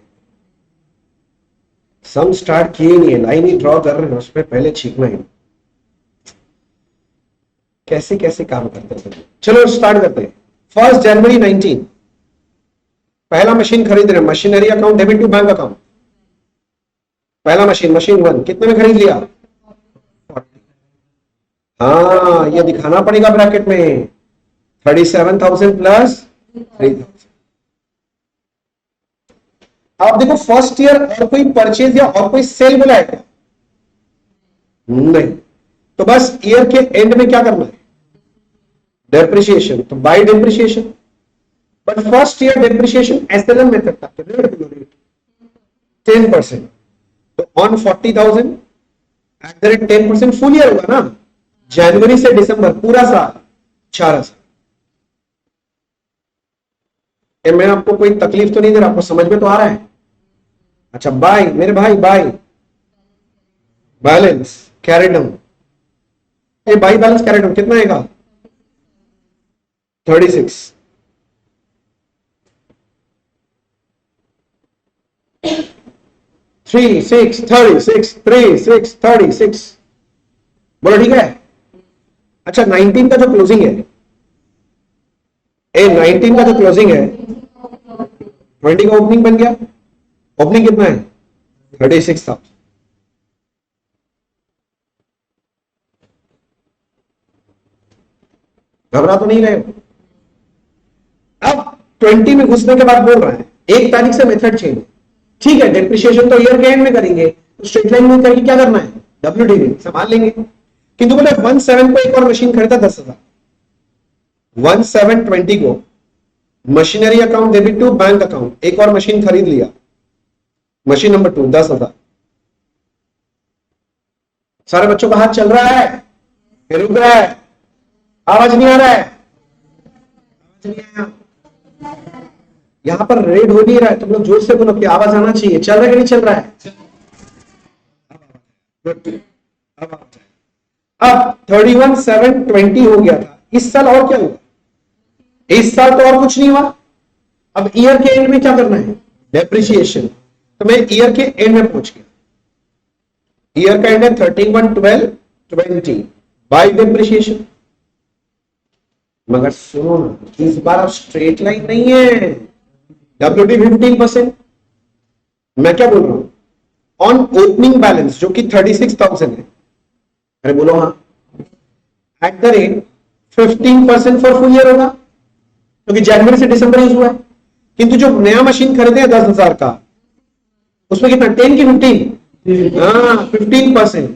सम स्टार्ट किए नहीं है, लाइन ही ड्रॉ कर रहे हैं, उसमें पहले छीनना ही। कैसे कैसे काम करते हैं तुम। चलो स्टार्ट करते हैं। 1 जनवरी 19 पहला मशीन खरीद रहे, machinery account debit to bank account. पहला मशीन, मशीन 1 कितने में खरीद लिया? 40। हाँ ये दिखाना पड़ेगा ब्रैकेट में, 37,000 प्लस 3,000। आप देखो फर्स्ट ईयर और कोई परचेज या और कोई सेल बोला है क्या? नहीं, तो बस ईयर के एंड में क्या करना है? डेप्रिसिएशन, तो by depreciation. But first year depreciation SLM method था, 10%, तो on 40,000 at the rate 10% full year होगा ना, जनवरी से दिसंबर पूरा साल, 4 साल। मैं आपको कोई तकलीफ तो नहीं दे रहा, आपको समझ में तो आ रहा है? अच्छा बाय मेरे भाई, बाय बैलेंस कैरी डाउन, ये बाई बैलेंस कैरी डाउन कितना आएगा? 36। 3 6 36 3 6 36। बोलो ठीक है। अच्छा 19 का जो क्लोजिंग है, 19 का जो क्लोजिंग है, 20 का ओपनिंग बन गया। ओपनिंग कितना है? 36,000। घबरा तो नहीं रहे हो? अब 20 में घुसने के बाद बोल रहा है 1 तारीख से मेथड चेंज। ठीक है, डेप्रिसिएशन तो ईयर के एंड में करेंगे, तो स्ट्रेट लाइन में करके क्या करना है? WDV संभाल लेंगे। किंतु बोले 17 को एक और मशीन खरीदा 10,000, 1720 को machinery account debit to bank account, एक और मशीन खरीद लिया, मशीन नंबर 2 10,000। सारे बच्चों का हाथ चल रहा है, फिर रुक रहा है, आवाज नहीं आ रहा है, आवाज नहीं आया। यहां पर रेड हो नहीं रहा है, तुम लोग जोर से बोलो कि आवाज आना चाहिए। चल रहा है कि नहीं चल रहा है? अब 31,720 हो गया था। इस साल और क्या हुआ? इस साल तो और कुछ नहीं हुआ। अब ईयर के एंड में क्या करना है? डेप्रिसिएशन। तो मैं ईयर के एंड में पहुंच गया। ईयर का एंड है 31/12/20 बाय डेप्रिसिएशन। मगर सुनो ना, इस बार अब स्ट्रेट लाइन नहीं है, WD 15%। मैं क्या बोल रहा हूं? ऑन ओपनिंग बैलेंस जो कि 36,000 है, अरे बोलो हाँ, at the rate 15% for full year होगा, क्योंकि जनवरी से दिसंबर यूज हुआ है। किंतु जो नया मशीन खरीदे हैं 10,000 का, उसमें कितना 10 की 15? हाँ 15%।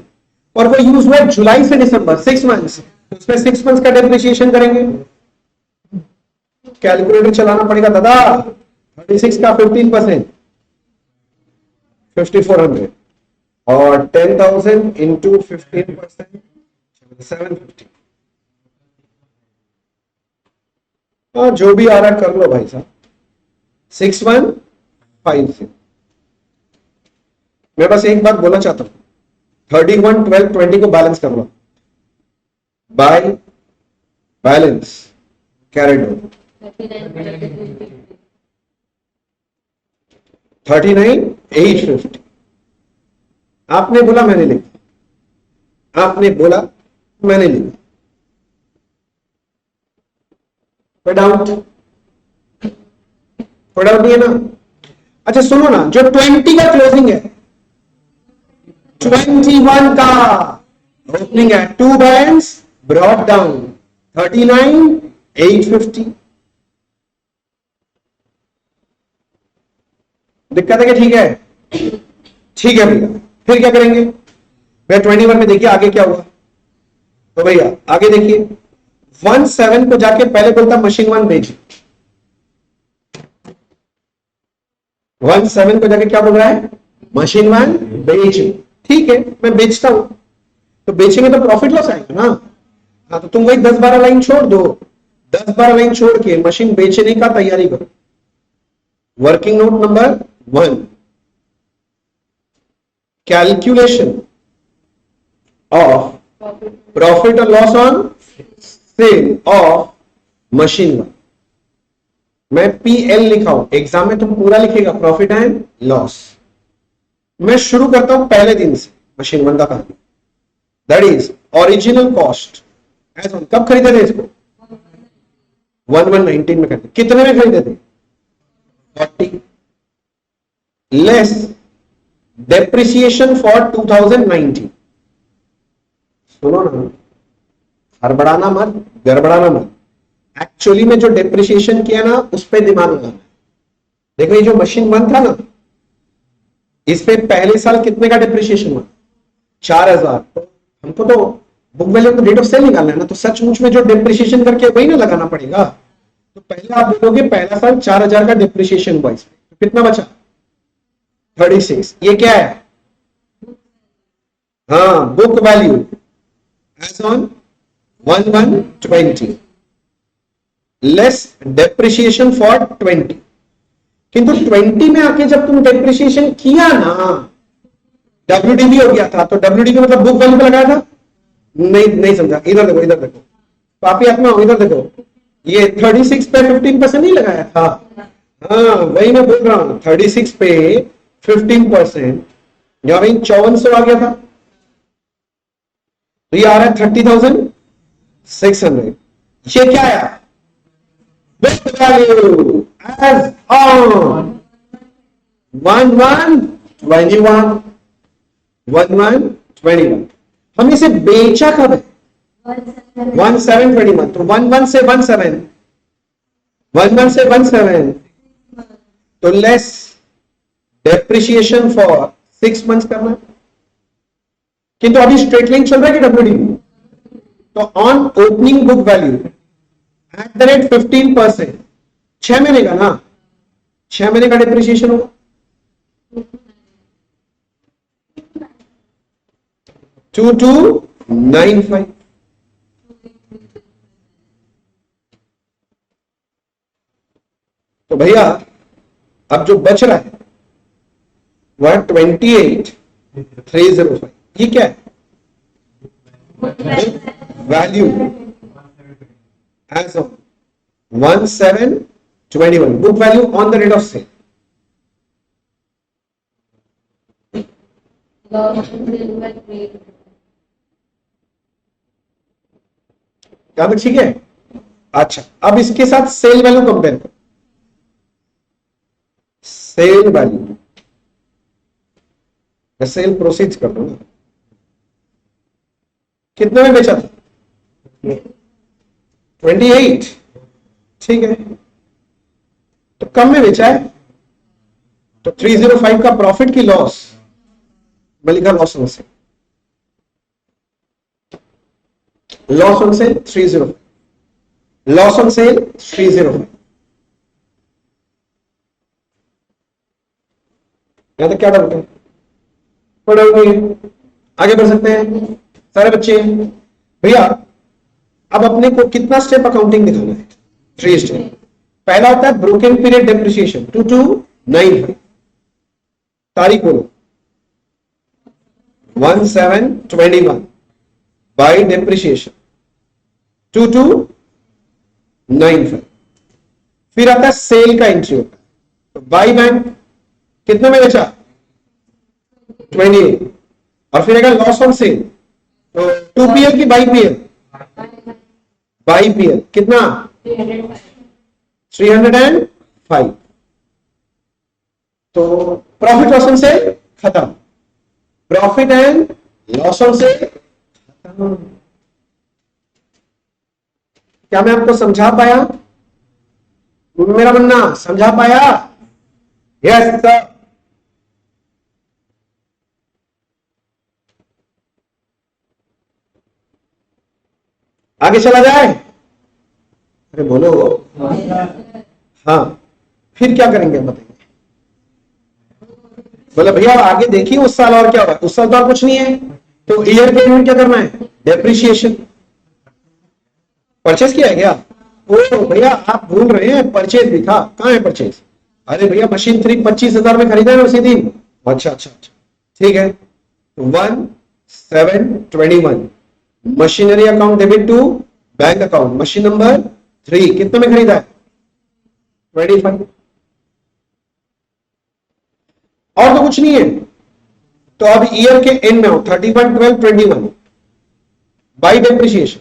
और वो यूज हुआ जुलाई से दिसंबर 6 मंथ्स, उसमें 6 मंथ्स का डेप्रिसिएशन करेंगे। कैलकुलेटर चलाना पड़ेगा दादा। 36 का 15% 5400 और 10,000 इंटू 15% 750। जो भी आ रहा कर लो भाई साहब। 6156। मैं बस एक बात बोलना चाहता हूं, 31/12/20 को बैलेंस कर लो, बाय बैलेंस कैरेड हो 39,850। आपने बोला मैंने लिखा, आपने बोला मैंने लिखा। कोई डाउट? कोई डाउट नहीं है ना? अच्छा सुनो ना, जो 20 का क्लोजिंग है, 21 का ओपनिंग है, 2 बैंड्स ब्रॉट डाउन 39,850। दिक्कत है कि ठीक है? ठीक है भैया, फिर क्या करेंगे भैया? 21 में देखिए आगे क्या हुआ। तो भैया आगे देखिए, 17 को जाके पहले बोलता मशीन 1 बेच। 17 को जाके क्या बोल रहा है? मशीन 1 बेच। ठीक है, मैं बेचता हूं, तो बेचेंगे तो प्रॉफिट लॉस आएगा ना। हाँ, तो तुम वही 10-12 लाइन छोड़ दो, 10-12 लाइन छोड़ के मशीन बेचने का तैयारी करो। Working note number 1, calculation of profit और loss on sale of machine 1। मैं PL लिखा हूं, एग्जाम में तुम पूरा लिखेगा प्रॉफिट एंड लॉस। मैं शुरू करता हूं पहले दिन से मशीन 1 का कहानी, that is original cost as on. कब खरीदे थे इसको? 1119 में खरीदे। कितने में खरीदे थे? 40 लेस डेप्रिसिएशन फॉर 2019। सुनो ना, हड़बड़ाना मत, गड़बड़ाना मत। एक्चुअली में जो डेप्रिसिएशन किया ना, उस पर दिमाग लगाना। देखो ये जो मशीन 1 था ना, इस पे पहले साल कितने का डेप्रिसिएशन हुआ? 4,000। तो हमको तो बुक वैल्यू तो रेट ऑफ सेल निकालना है ना, तो सचमुच में जो डेप्रिसिएशन करके वही ना लगाना पड़ेगा। तो पहले आप बोलोगे पहला साल 4,000 का डेप्रिसिएशन हुआ, इसमें तो कितना बचा? 36। ये क्या है? हाँ, book value as on 1120 less depreciation for 20। किंतु 20 में आके जब तुम डेप्रिसिएशन किया ना, WDV हो गया था, तो WDV मतलब बुक वैल्यू पे लगाया था? नहीं समझा। इधर देखो, इधर देखो, पापी आत्मा हो, इधर देखो, ये 36 पे 15% नहीं लगाया था? हाँ, वही मैं बोल रहा हूं, 36 पे 15% यहां भाई 5400 आ गया था, तो ये आ रहा है 30,600। ये क्या आया? Book value as on 1121। हम इसे बेचा कब है? 1721। तो 11 से 17 तो लेस डेप्रिसिएशन फॉर 6 मंथ्स करना है। किंतु अभी स्ट्रेट लाइन चल रहा है कि डब्ल्यूडी? तो on opening book value at the rate 15%, 6 महीने का ना, 6 महीने का डेप्रिसिएशन होगा। टू 295। तो भैया अब जो बच रहा है वह 28,305। ये क्या है? Value as of 1721, book value on the rate of sale. क्या तक ठीक है? अच्छा, अब इसके साथ सेल वैल्यू कंपेयर करो। सेल वैल्यू, सेल प्रोसीड्स कर दो ना। कितने में बेचा था? 28। ठीक है, तो कम में बेचा है, तो 305 का प्रॉफिट की लॉस? मैं लिखा loss on sale, loss on cell 305, loss on cell 305। यहां तक क्या डाउट है? पढ़ोगे, आगे बढ़ सकते हैं सारे बच्चे। भैया अब अपने को कितना स्टेप अकाउंटिंग दिखाना है? 3 स्टेप। पहला होता है ब्रोकन पीरियड डेप्रिसिएशन 2295। तारीख बोलो 1721 बाय डेप्रिसिएशन 2295। फिर आता है सेल का एंट्री होता है, तो बाय बैंक कितने में बेचा? 28। और फिर अगर लॉस ऑन सेल तो 2PL की बाई पीएल? बाई पीएल कितना? 305। तो प्रॉफिट लॉस ऑन सेल खत्म, profit and loss on cell खत्म। क्या मैं आपको समझा पाया? मेरा बनना समझा पाया? Yes sir. आगे चला जाए? अरे बोलो। हाँ, फिर क्या करेंगे बताइए? बोले भैया आगे देखिए उस साल और क्या हुआ? उस साल तो और कुछ नहीं है, तो ईयर के एंड क्या करना है? डेप्रिसिएशन। परचेज किया है क्या? ओ भैया आप भूल रहे हैं, परचेज भी था। कहां है परचेज? अरे भैया मशीन 3 25,000 में खरीदा है ना उसी दिन। अच्छा अच्छा अच्छा, ठीक है। 1721 machinery account debit to bank account, machine number 3 कितने में खरीदा है? 25। और तो कुछ नहीं है। तो अब ईयर के एंड में हो 31/12/21 बाई डेप्रिसिएशन।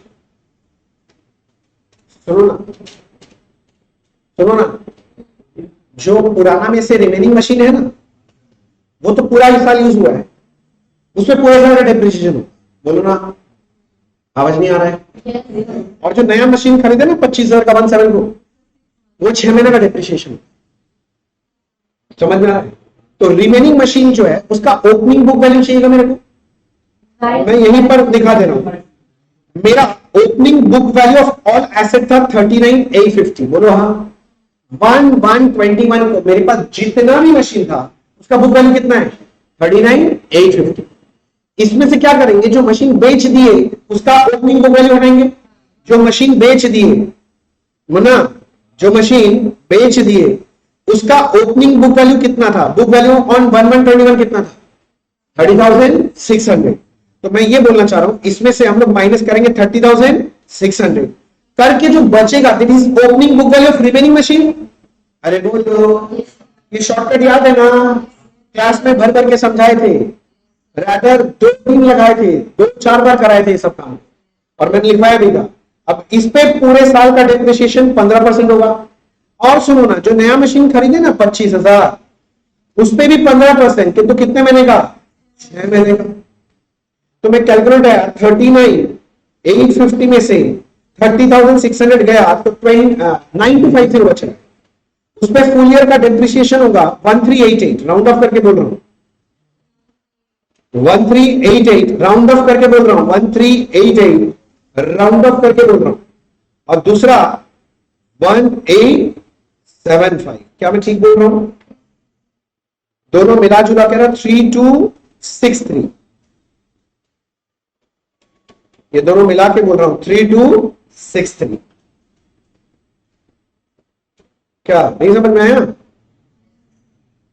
सुनो ना, सुनो ना, जो पुराना में से रिमेनिंग मशीन है ना, वो तो पूरा ही साल यूज हुआ है, उसमें पूरे साल का डेप्रिसिएशन हो। बोलो ना, आवाज नहीं आ रहा है? और जो नया मशीन खरीदे ना 25,000 का 17 को, वो 6 महीने का डेप्रिसिएशन। समझ में आ रहा है? तो रिमेनिंग मशीन जो है उसका ओपनिंग बुक वैल्यू चाहिएगा मेरे को, मैं यहीं पर दिखा दे रहा हूं। मेरा opening book value of all asset था 39,850। बोलो हाँ। 1121 को मेरे पास जितना भी मशीन था उसका बुक वैल्यू कितना है? 39,850। इसमें से क्या करेंगे? जो मशीन बेच दिए उसका ओपनिंग बुक वैल्यू हटाएंगे। जो मशीन बेच दिए मुन्ना, जो मशीन बेच दिए उसका ओपनिंग बुक वैल्यू कितना था? बुक वैल्यू ऑन 1121 कितना था? 30,600। तो मैं ये बोलना चाह रहा हूं, इसमें से हम लोग माइनस करेंगे 30,600 करके जो बचेगा that is opening book value of remaining machine. अरे बोलो, ये शॉर्टकट याद है ना? क्लास में भर भर के समझाए थे। रादर 2 दिन लगाए थे, 2-4 बार कराए थे ये सब काम और मैंने लिखवाया भी था। अब इस पे पूरे साल का डेप्रिसिएशन 15% होगा। और सुनो ना, जो नया मशीन खरीदे ना 25,000, उस पे भी 15%, किंतु कितने महीने का? 6 महीने का। तो मैं कैलकुलेट है 39,850 में से 30,600 गया तो 9250 बचा। उस पे फुल ईयर का डेप्रिसिएशन होगा 1388, राउंड ऑफ करके बोल रहा हूं, 1388 राउंड ऑफ करके बोल रहा हूं, 1388 राउंड ऑफ करके बोल रहा हूं। और दूसरा 1875, क्या मैं ठीक बोल रहा हूं? दोनों मिला जुला कह रहा 3263, ये दोनों मिला के बोल रहा हूं 3263। क्या नहीं समझ में आया?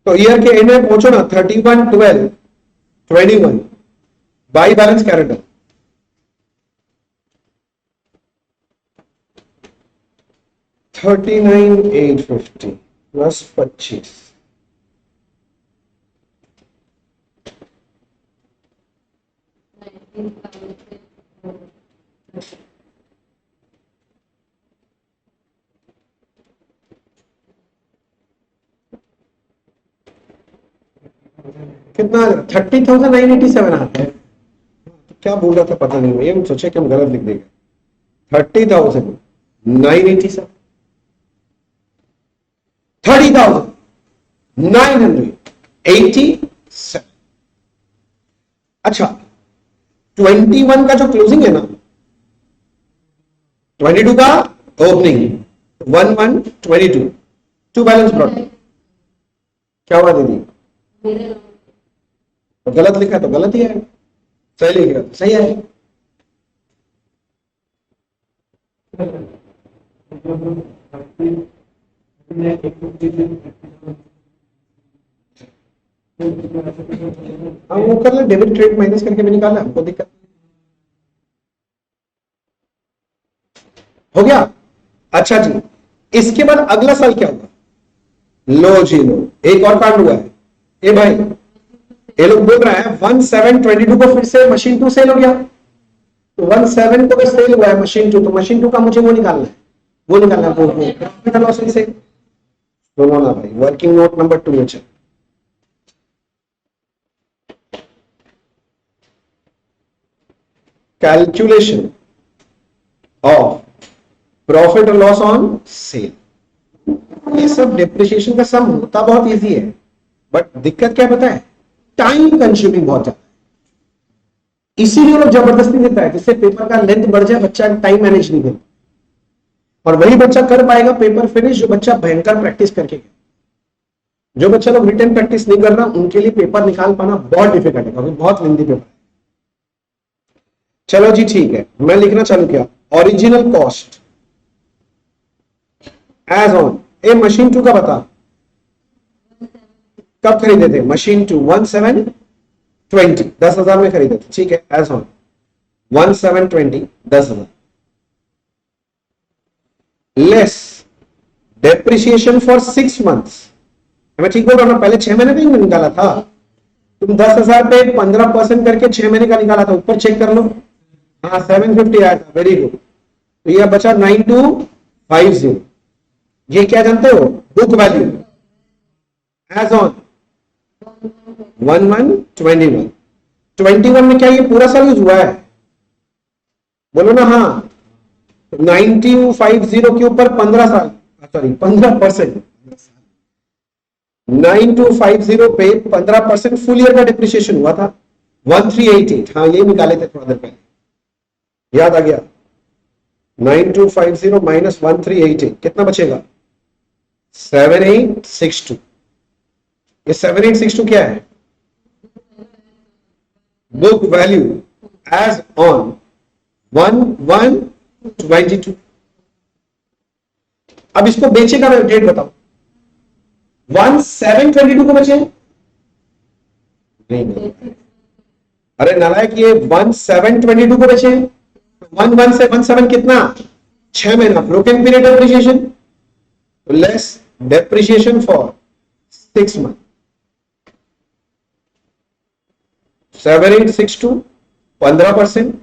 तो ईयर के एंड में पहुंचो ना 31/12/21 बाई बैलेंस कैरेक्टर, $39,850 प्लस 25, कितना? 30,987 आता है। क्या बोल रहा था पता नहीं, ये सोचे कि हम गलत लिख देंगे। 30,987, 30,987। अच्छा, 21 का जो क्लोजिंग है ना, 22 का ओपनिंग, 1122 टू बैलेंस ब्रॉड। क्या हुआ दीदी? तो गलत लिखा तो गलत ही है, सही लिखा तो सही है। हाँ वो कर ले, डेबिट क्रेडिट माइनस करके भी निकाला, हमको दिक्कत हो गया। अच्छा जी, इसके बाद अगला साल क्या होगा? लो जी लो, एक और कांड हुआ है। ए भाई, ये लोग बोल रहे हैं 1722 को फिर से मशीन 2 सेल हो गया, तो 17 को सेल हुआ है मशीन 2, तो मशीन 2 का मुझे वो निकालना है, वो निकालना है प्रॉफिट एंड लॉस से। बोलो ना भाई, वर्किंग नोट नंबर 2 में चल। कैलकुलेशन ऑफ प्रॉफिट और लॉस ऑन सेल। ये सब डेप्रिसिएशन का सम होता बहुत इजी है, बट दिक्कत क्या पता है? टाइम कंज्यूमिंग बहुत ज्यादा है। इसीलिए लोग जबरदस्ती देता है, जिससे पेपर का लेंथ बढ़ जाए, बच्चा टाइम मैनेज नहीं करता। और वही बच्चा कर पाएगा पेपर फिनिश जो बच्चा भयंकर प्रैक्टिस करके गया। जो बच्चा लोग रिटन प्रैक्टिस नहीं कर रहा, उनके लिए पेपर निकाल पाना बहुत डिफिकल्ट है, क्योंकि बहुत लेंथी पेपर है। चलो जी ठीक है, मैं लिखना चालू किया। Original cost as on a machine 2 का बता, कब खरीदे थे? मशीन 2 1720, 10,000 में खरीदे थे, ठीक है। As on 1720, 10,000 less depreciation for 6 months. मैं ठीक बोल रहा हूं ना? पहले 6 महीने का ही निकाला था तुम, 10,000 पे 15% करके 6 महीने का निकाला था, ऊपर चेक कर लो। हाँ 750 आया था, वेरी गुड। तो यह बचा 9250। ये क्या जानते हो? Book value as on 1121। 21 में क्या ये पूरा साल यूज हुआ है? बोलो ना हाँ। 9250 के ऊपर 15 साल, सॉरी 15%, 9250 पे 15% फुल ईयर का डिप्रिसिएशन हुआ था 1388। हाँ ये निकाले थे थोड़ा देर पहले, याद आ गया। 9250 माइनस 1388 कितना बचेगा? 7862। ये 7862 क्या है? Book value as on 1122। अब इसको बेचेगा, मैं डेट बताओ। 1722 को बेचे नहीं, अरे नालायक, ये 1722 को बेचे। 11 से 17 कितना? 6 महीना broken period depreciation, less depreciation for 6 month. 7862 15%,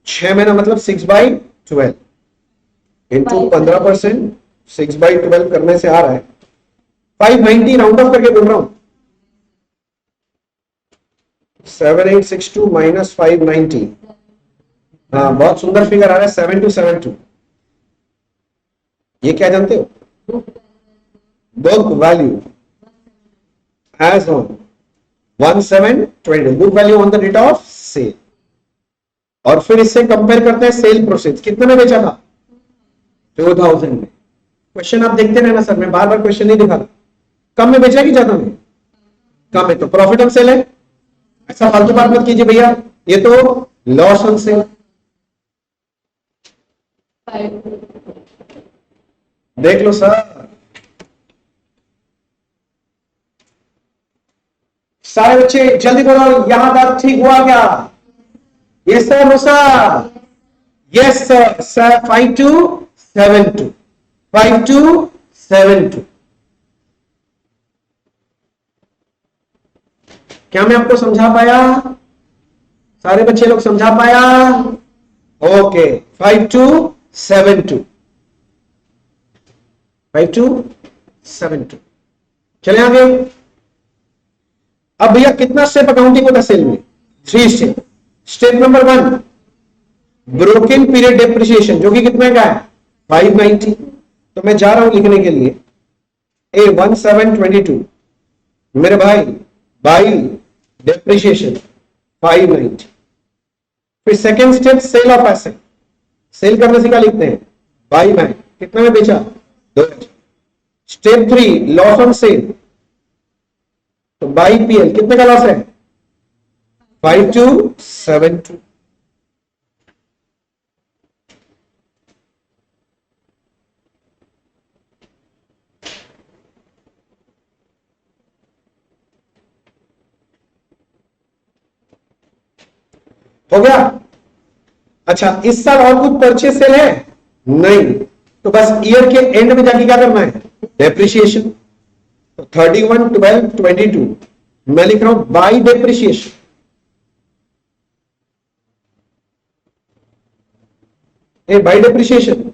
6 महीना मतलब 6/12 इंटू 15%, 6/12 करने से आ रहा है 590, राउंड ऑफ करके बोल रहा हूं। 7862 माइनस 590, हाँ बहुत सुंदर फिगर आ रहा है 7272। ये क्या जानते हो? Book value as on 1720, book value on the date of sale. और फिर इससे कंपेयर करते हैं सेल प्रोसेस, कितने में बेचा था? 2000 में। क्वेश्चन आप देखते रहना सर, मैं बार बार क्वेश्चन नहीं दिखा रहा। कम में बेचा कि ज्यादा में? कम है, तो प्रॉफिट ऑन सेल है। ऐसा फालतू बात मत कीजिए भैया, ये तो लॉस ऑन सेल। देख लो सर, सारे बच्चे जल्दी बोलो, यहां तक ठीक हुआ क्या? Yes sir, no sir, yes sir. 5272, 5272। क्या मैं आपको समझा पाया? सारे बच्चे लोग समझा पाया? ओके, 5272, 5272। चले आगे। अब भैया कितना स्टेप अकाउंटिंग होता है सेल में? 3 step. Step number 1 broken period depreciation, जो कि कितने का है? 590। तो मैं जा रहा हूं लिखने के लिए A1722, मेरे भाई बाई डेप्रिसिएशन 590। फिर second step sale of asset, sale करने से क्या लिखते हैं? बाई बाय, कितने में बेचा? 2000। स्टेप 3 लॉस ऑन सेल, तो बाई पीएल कितने का लॉस है? 5272। हो गया? अच्छा, इस साल और कुछ परचेस सेल है? नहीं, तो बस ईयर के एंड में जाके क्या करना है? डेप्रिसिएशन। तो 31, 12, 22 मैं लिख रहा हूं बाई डेप्रिसिएशन। बाई डेप्रिसिएशन,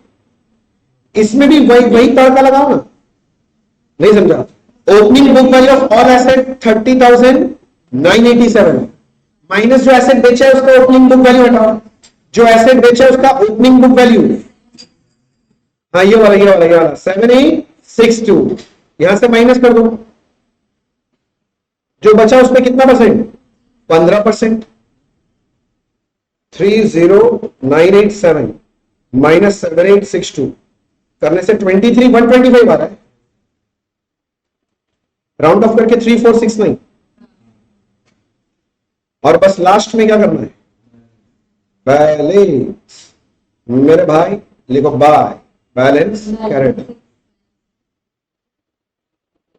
इसमें भी वही तड़का लगाओ ना। नहीं समझा? Opening book value of all asset 30,987 minus जो एसेट बेचा है उसका ओपनिंग बुक वैल्यू हटाओ, जो एसेट बेचा है उसका ओपनिंग बुक वैल्यू, हाँ ये वाला 7862, यहां से माइनस कर दो। जो बचा उसमें कितना परसेंट? 15%। 30987 माइनस 7862 करने से 23,125 आ रहा है। राउंड ऑफ करके 3469। और बस लास्ट में क्या करना है? बैलेंस, मेरे भाई लिखो by balance carried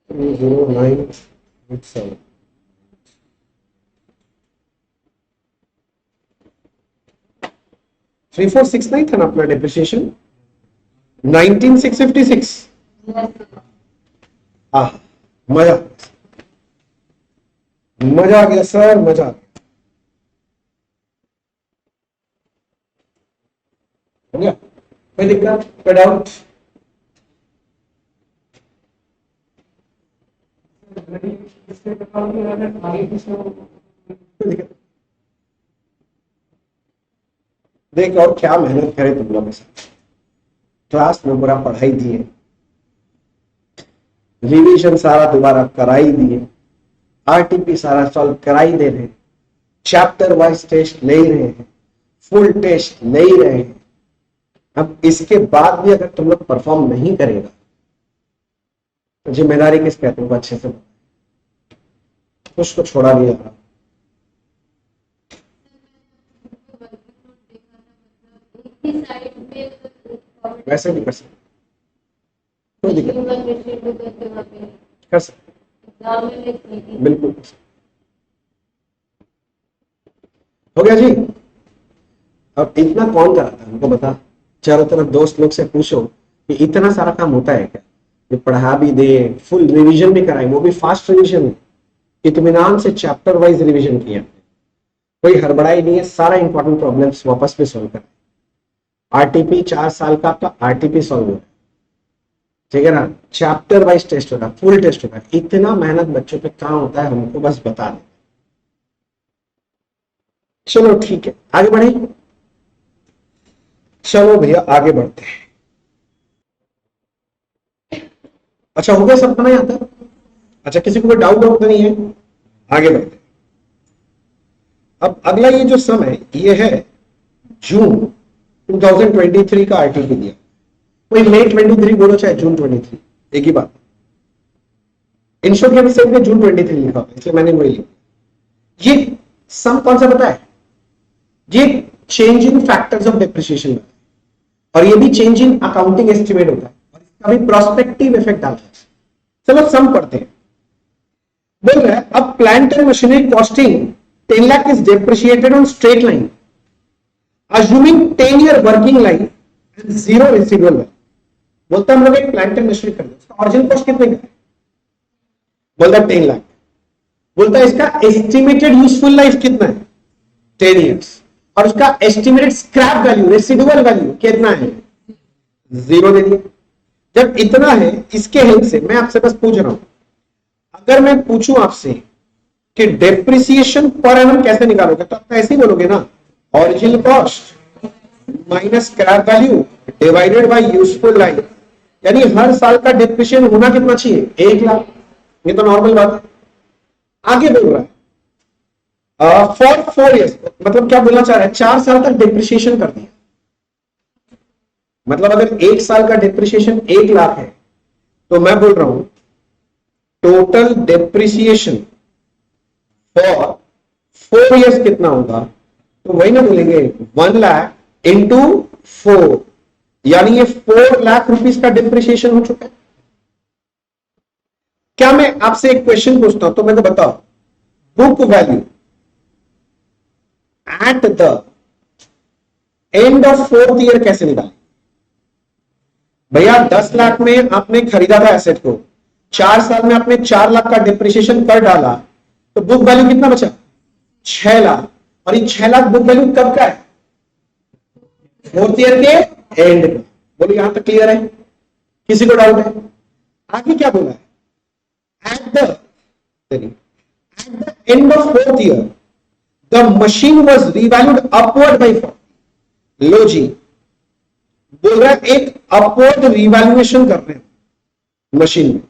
30987। Three four six nine था ना अपना डेप्रिसिएशन? 19,656। मजा आ गया सर, मजा आ गया। हो गया? कोई दिक्कत, कोई डाउट? देख और क्या मेहनत करे तुम लोग, क्लास में पूरा पढ़ाई दिए, रिवीजन सारा दोबारा कराई दिए, आरटीपी सारा सॉल्व कराई दे रहे हैं, चैप्टर वाइज टेस्ट ले रहे हैं, फुल टेस्ट ले रहे हैं। अब इसके बाद भी अगर तुम लोग परफॉर्म नहीं करेगा तो जिम्मेदारी किस पे है? तुमको अच्छे से कुछ तो छोड़ा नहीं जा रहा। वैसे भी कर सकते, कोई दिक्कत कर सकते, बिल्कुल। हो गया जी? अब इतना कौन कराता है हमको बता? चारों तरफ दोस्त लोग से पूछो कि इतना सारा काम होता है क्या? ये पढ़ा भी दे, फुल रिवीजन भी कराए, वो भी फास्ट रिवीजन, इत्मीनान से चैप्टर वाइज रिवीजन किया। कोई हड़बड़ाई नहीं है, सारा इंपॉर्टेंट प्रॉब्लम्स वापस में सॉल्व करना। आरटीपी 4 साल का आपका आरटीपी सॉल्व हो रहा है, ठीक है ना, चैप्टर वाइज टेस्ट होगा, फुल टेस्ट होगा। इतना मेहनत बच्चों पे कहाँ होता है, हमको बस बता दें। चलो ठीक है, आगे बढ़े। चलो भैया आगे बढ़ते हैं। अच्छा हो गया सबका नहीं आता? अच्छा किसी को कोई डाउट तो नहीं है? आगे बढ़ते हैं। अब अगला ये जो सम है ये है जून 2023 का आरटीपी दिया। कोई मई 23 बोलो चाहे जून 23, एक ही बात। इंश्योर के विषय में जून 23 लिखा हुआ, इसलिए मैंने वही लिखा। ये सम कौन सा पता है? ये change in factors of depreciation और ये भी चेंज इन अकाउंटिंग एस्टिमेट होता है और इसका भी प्रोस्पेक्टिव इफेक्ट डालता है। चलो सम पढ़ते हैं। बोल रहा है अब plant and machinery costing 10 lakh is depreciated on straight line assuming 10-year working life and zero residual value. बोलता हम लोग एक प्लांट एंड मशीनरी कर दो, उसका ओरिजिनल कॉस्ट कितने का है? बोलता 10 लाख। बोलता है इसका एस्टिमेटेड यूजफुल लाइफ कितना है? 10 years। और उसका estimated scrap value residual value कितना है? 0 दे दिया। जब इतना है, इसके हेल्प से मैं आपसे बस पूछ रहा हूं, अगर मैं पूछूं आपसे कि डेप्रिसिएशन पर एनम कैसे निकालोगे, तो आप ऐसे ही बोलोगे ना, original cost minus scrap value divided by useful life. यानी हर साल का डिप्रिसिएशन होना कितना चाहिए? 1 लाख। ये तो नॉर्मल बात है। आगे बोल रहा है फॉर 4 years, मतलब क्या बोलना चाह रहा है? 4 साल तक डिप्रिसिएशन कर दिया। मतलब अगर 1 साल का डिप्रिसिएशन 1 लाख है, तो मैं बोल रहा हूं टोटल डिप्रिसिएशन फॉर 4 years कितना होगा? तो वही ना बोलेंगे 1 लाख इंटू 4, यानी ये 4 लाख रुपीस का डिप्रिसिएशन हो चुका है। क्या मैं आपसे एक क्वेश्चन पूछता हूं, तो मैं तो बताओ, book value at the end of 4th year कैसे निकाले? भैया 10 लाख में आपने खरीदा था एसेट को, 4 साल में आपने 4 लाख का डिप्रिसिएशन कर डाला, तो बुक वैल्यू कितना बचा? 6 लाख। और ये 6 लाख बुक वैल्यू कब का है? 4th ईयर के एंड का। बोलो यहां तक क्लियर है? किसी को डाउट है? आगे क्या बोला है? At the end of 4th year the machine was revalued upward by 4। लो जी, बोल रहा है एक अपवर्ड रिवैल्यूएशन कर रहे हैं मशीन में।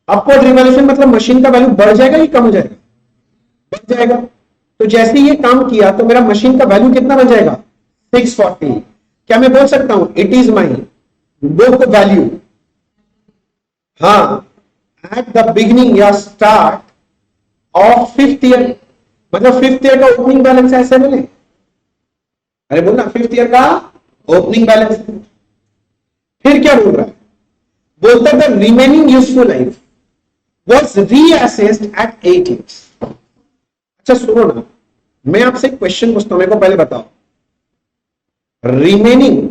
अपवर्ड रिवैल्यूएशन मतलब मशीन का वैल्यू बढ़ जाएगा या कम हो जाएगा? बढ़ जाएगा। तो जैसे ये काम किया तो मेरा मशीन का वैल्यू कितना बन जाएगा? 640। क्या मैं बोल सकता हूं it is my book value? हाँ, एट द बिगिनिंग या स्टार्ट ऑफ 5th ईयर, मतलब 5th ईयर का ओपनिंग बैलेंस ऐसे मिले। अरे बोलना 5th ईयर का ओपनिंग बैलेंस। फिर क्या बोल रहा है? बोलता है the remaining useful life was reassessed at 8 years। अच्छा सुनो ना, मैं आपसे एक क्वेश्चन पूछता हूं, मेरे को पहले बताओ, remaining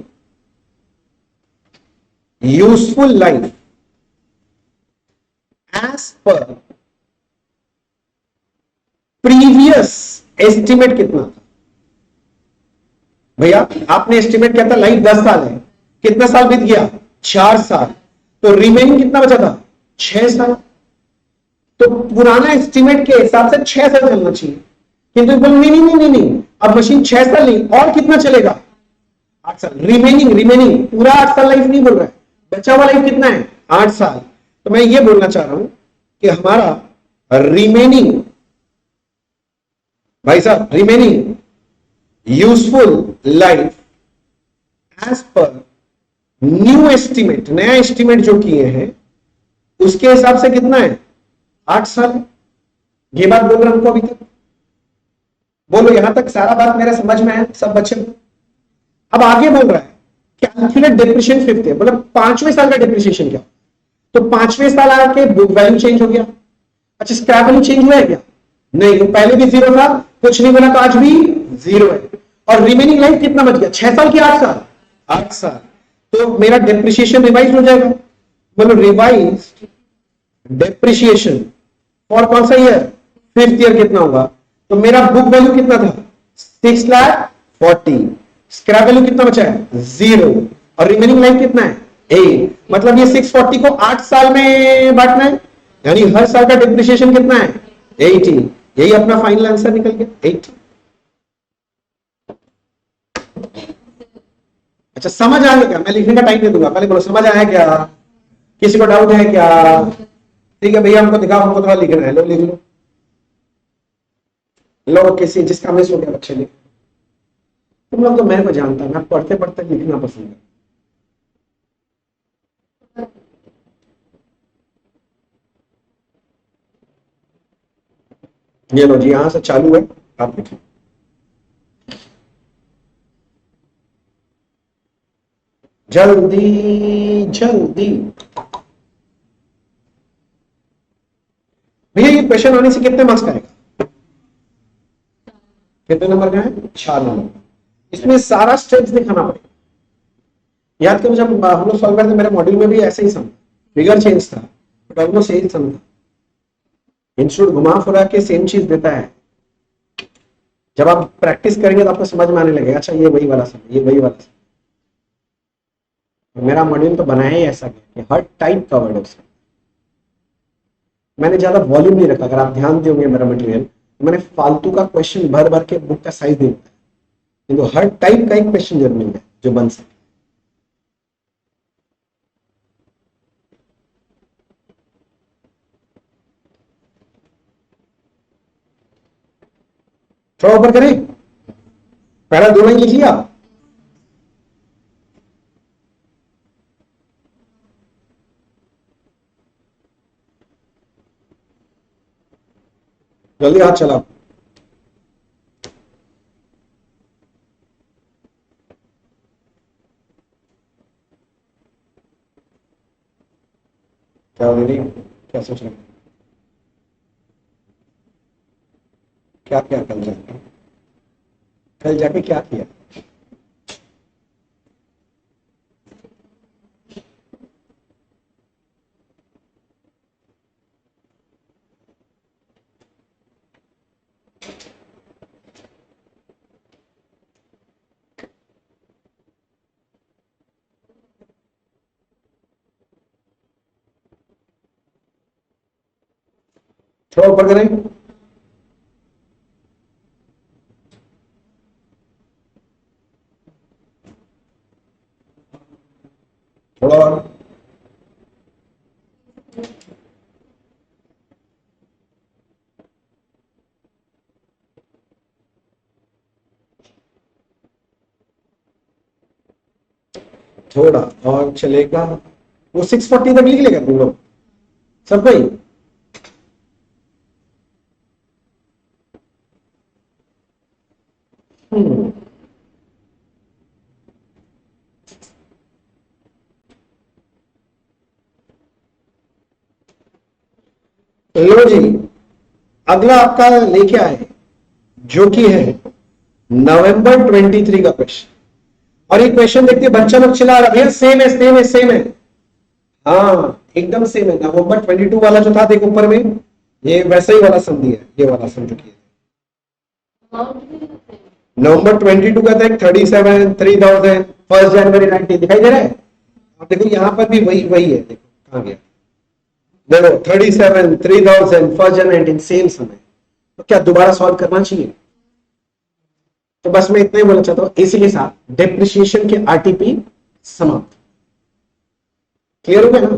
useful life as per previous estimate कितना था? भैया आपने एस्टिमेट किया था लाइफ 10 साल है, कितना साल बीत गया? 4 साल। तो रिमेनिंग कितना बचा था? 6 साल। तो पुराना एस्टिमेट के हिसाब से 6 साल चलना चाहिए, किंतु नहीं, अब मशीन 6 साल नहीं, और कितना चलेगा? 8 साल। रिमेनिंग पूरा 8 साल लाइफ नहीं बोल रहा है, बचा हुआ लाइफ कितना है? 8 साल। तो मैं ये बोलना चाह रहा हूं कि हमारा रिमेनिंग, भाई साहब, remaining useful life as per new estimate, नया एस्टिमेट जो किए हैं उसके हिसाब से कितना है? 8 साल। ये बात बोल रहा हूं हमको अभी तक। बोलो यहां तक सारा बात मेरे समझ में है सब बच्चे को? अब आगे बोल रहा है कैलकुलेट डिप्रिसिएशन 5th ईयर, मतलब 5वें साल का डिप्रिसिएशन क्या? तो 5वें साल आके बुक वैल्यू चेंज हो गया। अच्छा स्क्रैप वैल्यू चेंज हुआ है क्या? नहीं, तो पहले भी 0 था, कुछ नहीं बोला तो आज भी 0 है। और रिमेनिंग लाइफ कितना बच गया? 6 साल की 8 साल? 8 साल। तो मेरा डिप्रिसिएशन रिवाइज हो जाएगा। बोलो रिवाइज डिप्रिसिएशन फॉर कौन सा ईयर? 5th ईयर कितना होगा? तो मेरा बुक वैल्यू कितना था 6,40,000, स्क्रैप वैल्यू कितना बचा है 0 और रिमेनिंग लाइफ कितना है 8। मतलब ये 640 को 8 साल में बांटना है, यानी हर साल का डिप्रिसिएशन कितना है 80। यही अपना फाइनल आंसर निकल गया 80। अच्छा समझ आ गया क्या? मैं लिखने का टाइम दे दूंगा, पहले बोलो समझ आया क्या, किसी को डाउट है क्या? ठीक है भैया हमको दिखाओ, हमको थोड़ा लिखना है, लो लिख लो, लो किसी जिसका मिस हो गया बच्चे लिख। तुम लोग तो मेरे को जानता है, मैं पढ़ते पढ़ते लिखना पसंद है। ये लो जी, यहां से चालू है, आप लिखिए। जल्दी जल्दी भैया, ये क्वेश्चन आने से कितने मार्क्स का आएगा? कितने नंबर का है? 4 नंबर। इसमें सारा स्टेप्स दिखाना पड़ेगा। याद करो जब हम लोग सॉल्व करते मेरे मॉड्यूल में भी ऐसे ही सम, फिगर चेंज था बट ऑलमोस्ट सेम सम था। इंस्टीट्यूट घुमा फिरा के सेम चीज देता है। जब आप प्रैक्टिस करेंगे तो आपको समझ में आने लगेगा, अच्छा ये वही वाला सम, ये वही वाला सम। मेरा मॉड्यूल तो बनाया ही ऐसा कि हर टाइप कवर्ड है उसमें। मैंने ज्यादा वॉल्यूम नहीं रखा, अगर आप ध्यान दोगे मेरा मटेरियल, तो मैंने फालतू का क्वेश्चन भर भर के बुक का साइज नहीं, किंतु हर टाइप का एक क्वेश्चन जरूर मिलता है जो बन सके। थोड़ा ऊपर करें, पहला 2 लाइन लिखिए आप। जल्दी हाथ चलाओ। क्या दीदी, क्या सोच रहे, क्या क्या कल जाके, कल जाके क्या किया? थोड़ा ऊपर करें, थोड़ा और, थोड़ा और चलेगा। वो 640 तक लिख लेगा तुम लोग सब कोई? लो जी, अगला आपका लेके आए जो कि है नवंबर 23 का क्वेश्चन। और ये क्वेश्चन देखते बच्चा लोग चिल्ला रहा भैया सेम है सेम है सेम है। हाँ एकदम सेम है, नवंबर 22 वाला जो था देखो ऊपर में, ये वैसा ही वाला सम दिया है, ये वाला सम जो किया नवंबर 22 का था 37 3000 1 जनवरी 19 दिखाई दे रहा है। आप देखो यहाँ पर भी वही वही है, देखो कहाँ गया, देखो 37 3000 1 जनवरी 19 सेम समय। तो क्या दोबारा सॉल्व करना चाहिए? तो बस मैं इतना ही बोलना चाहता हूं, इसी के साथ डिप्रिसिएशन के आरटीपी समाप्त। क्लियर हो गया ना?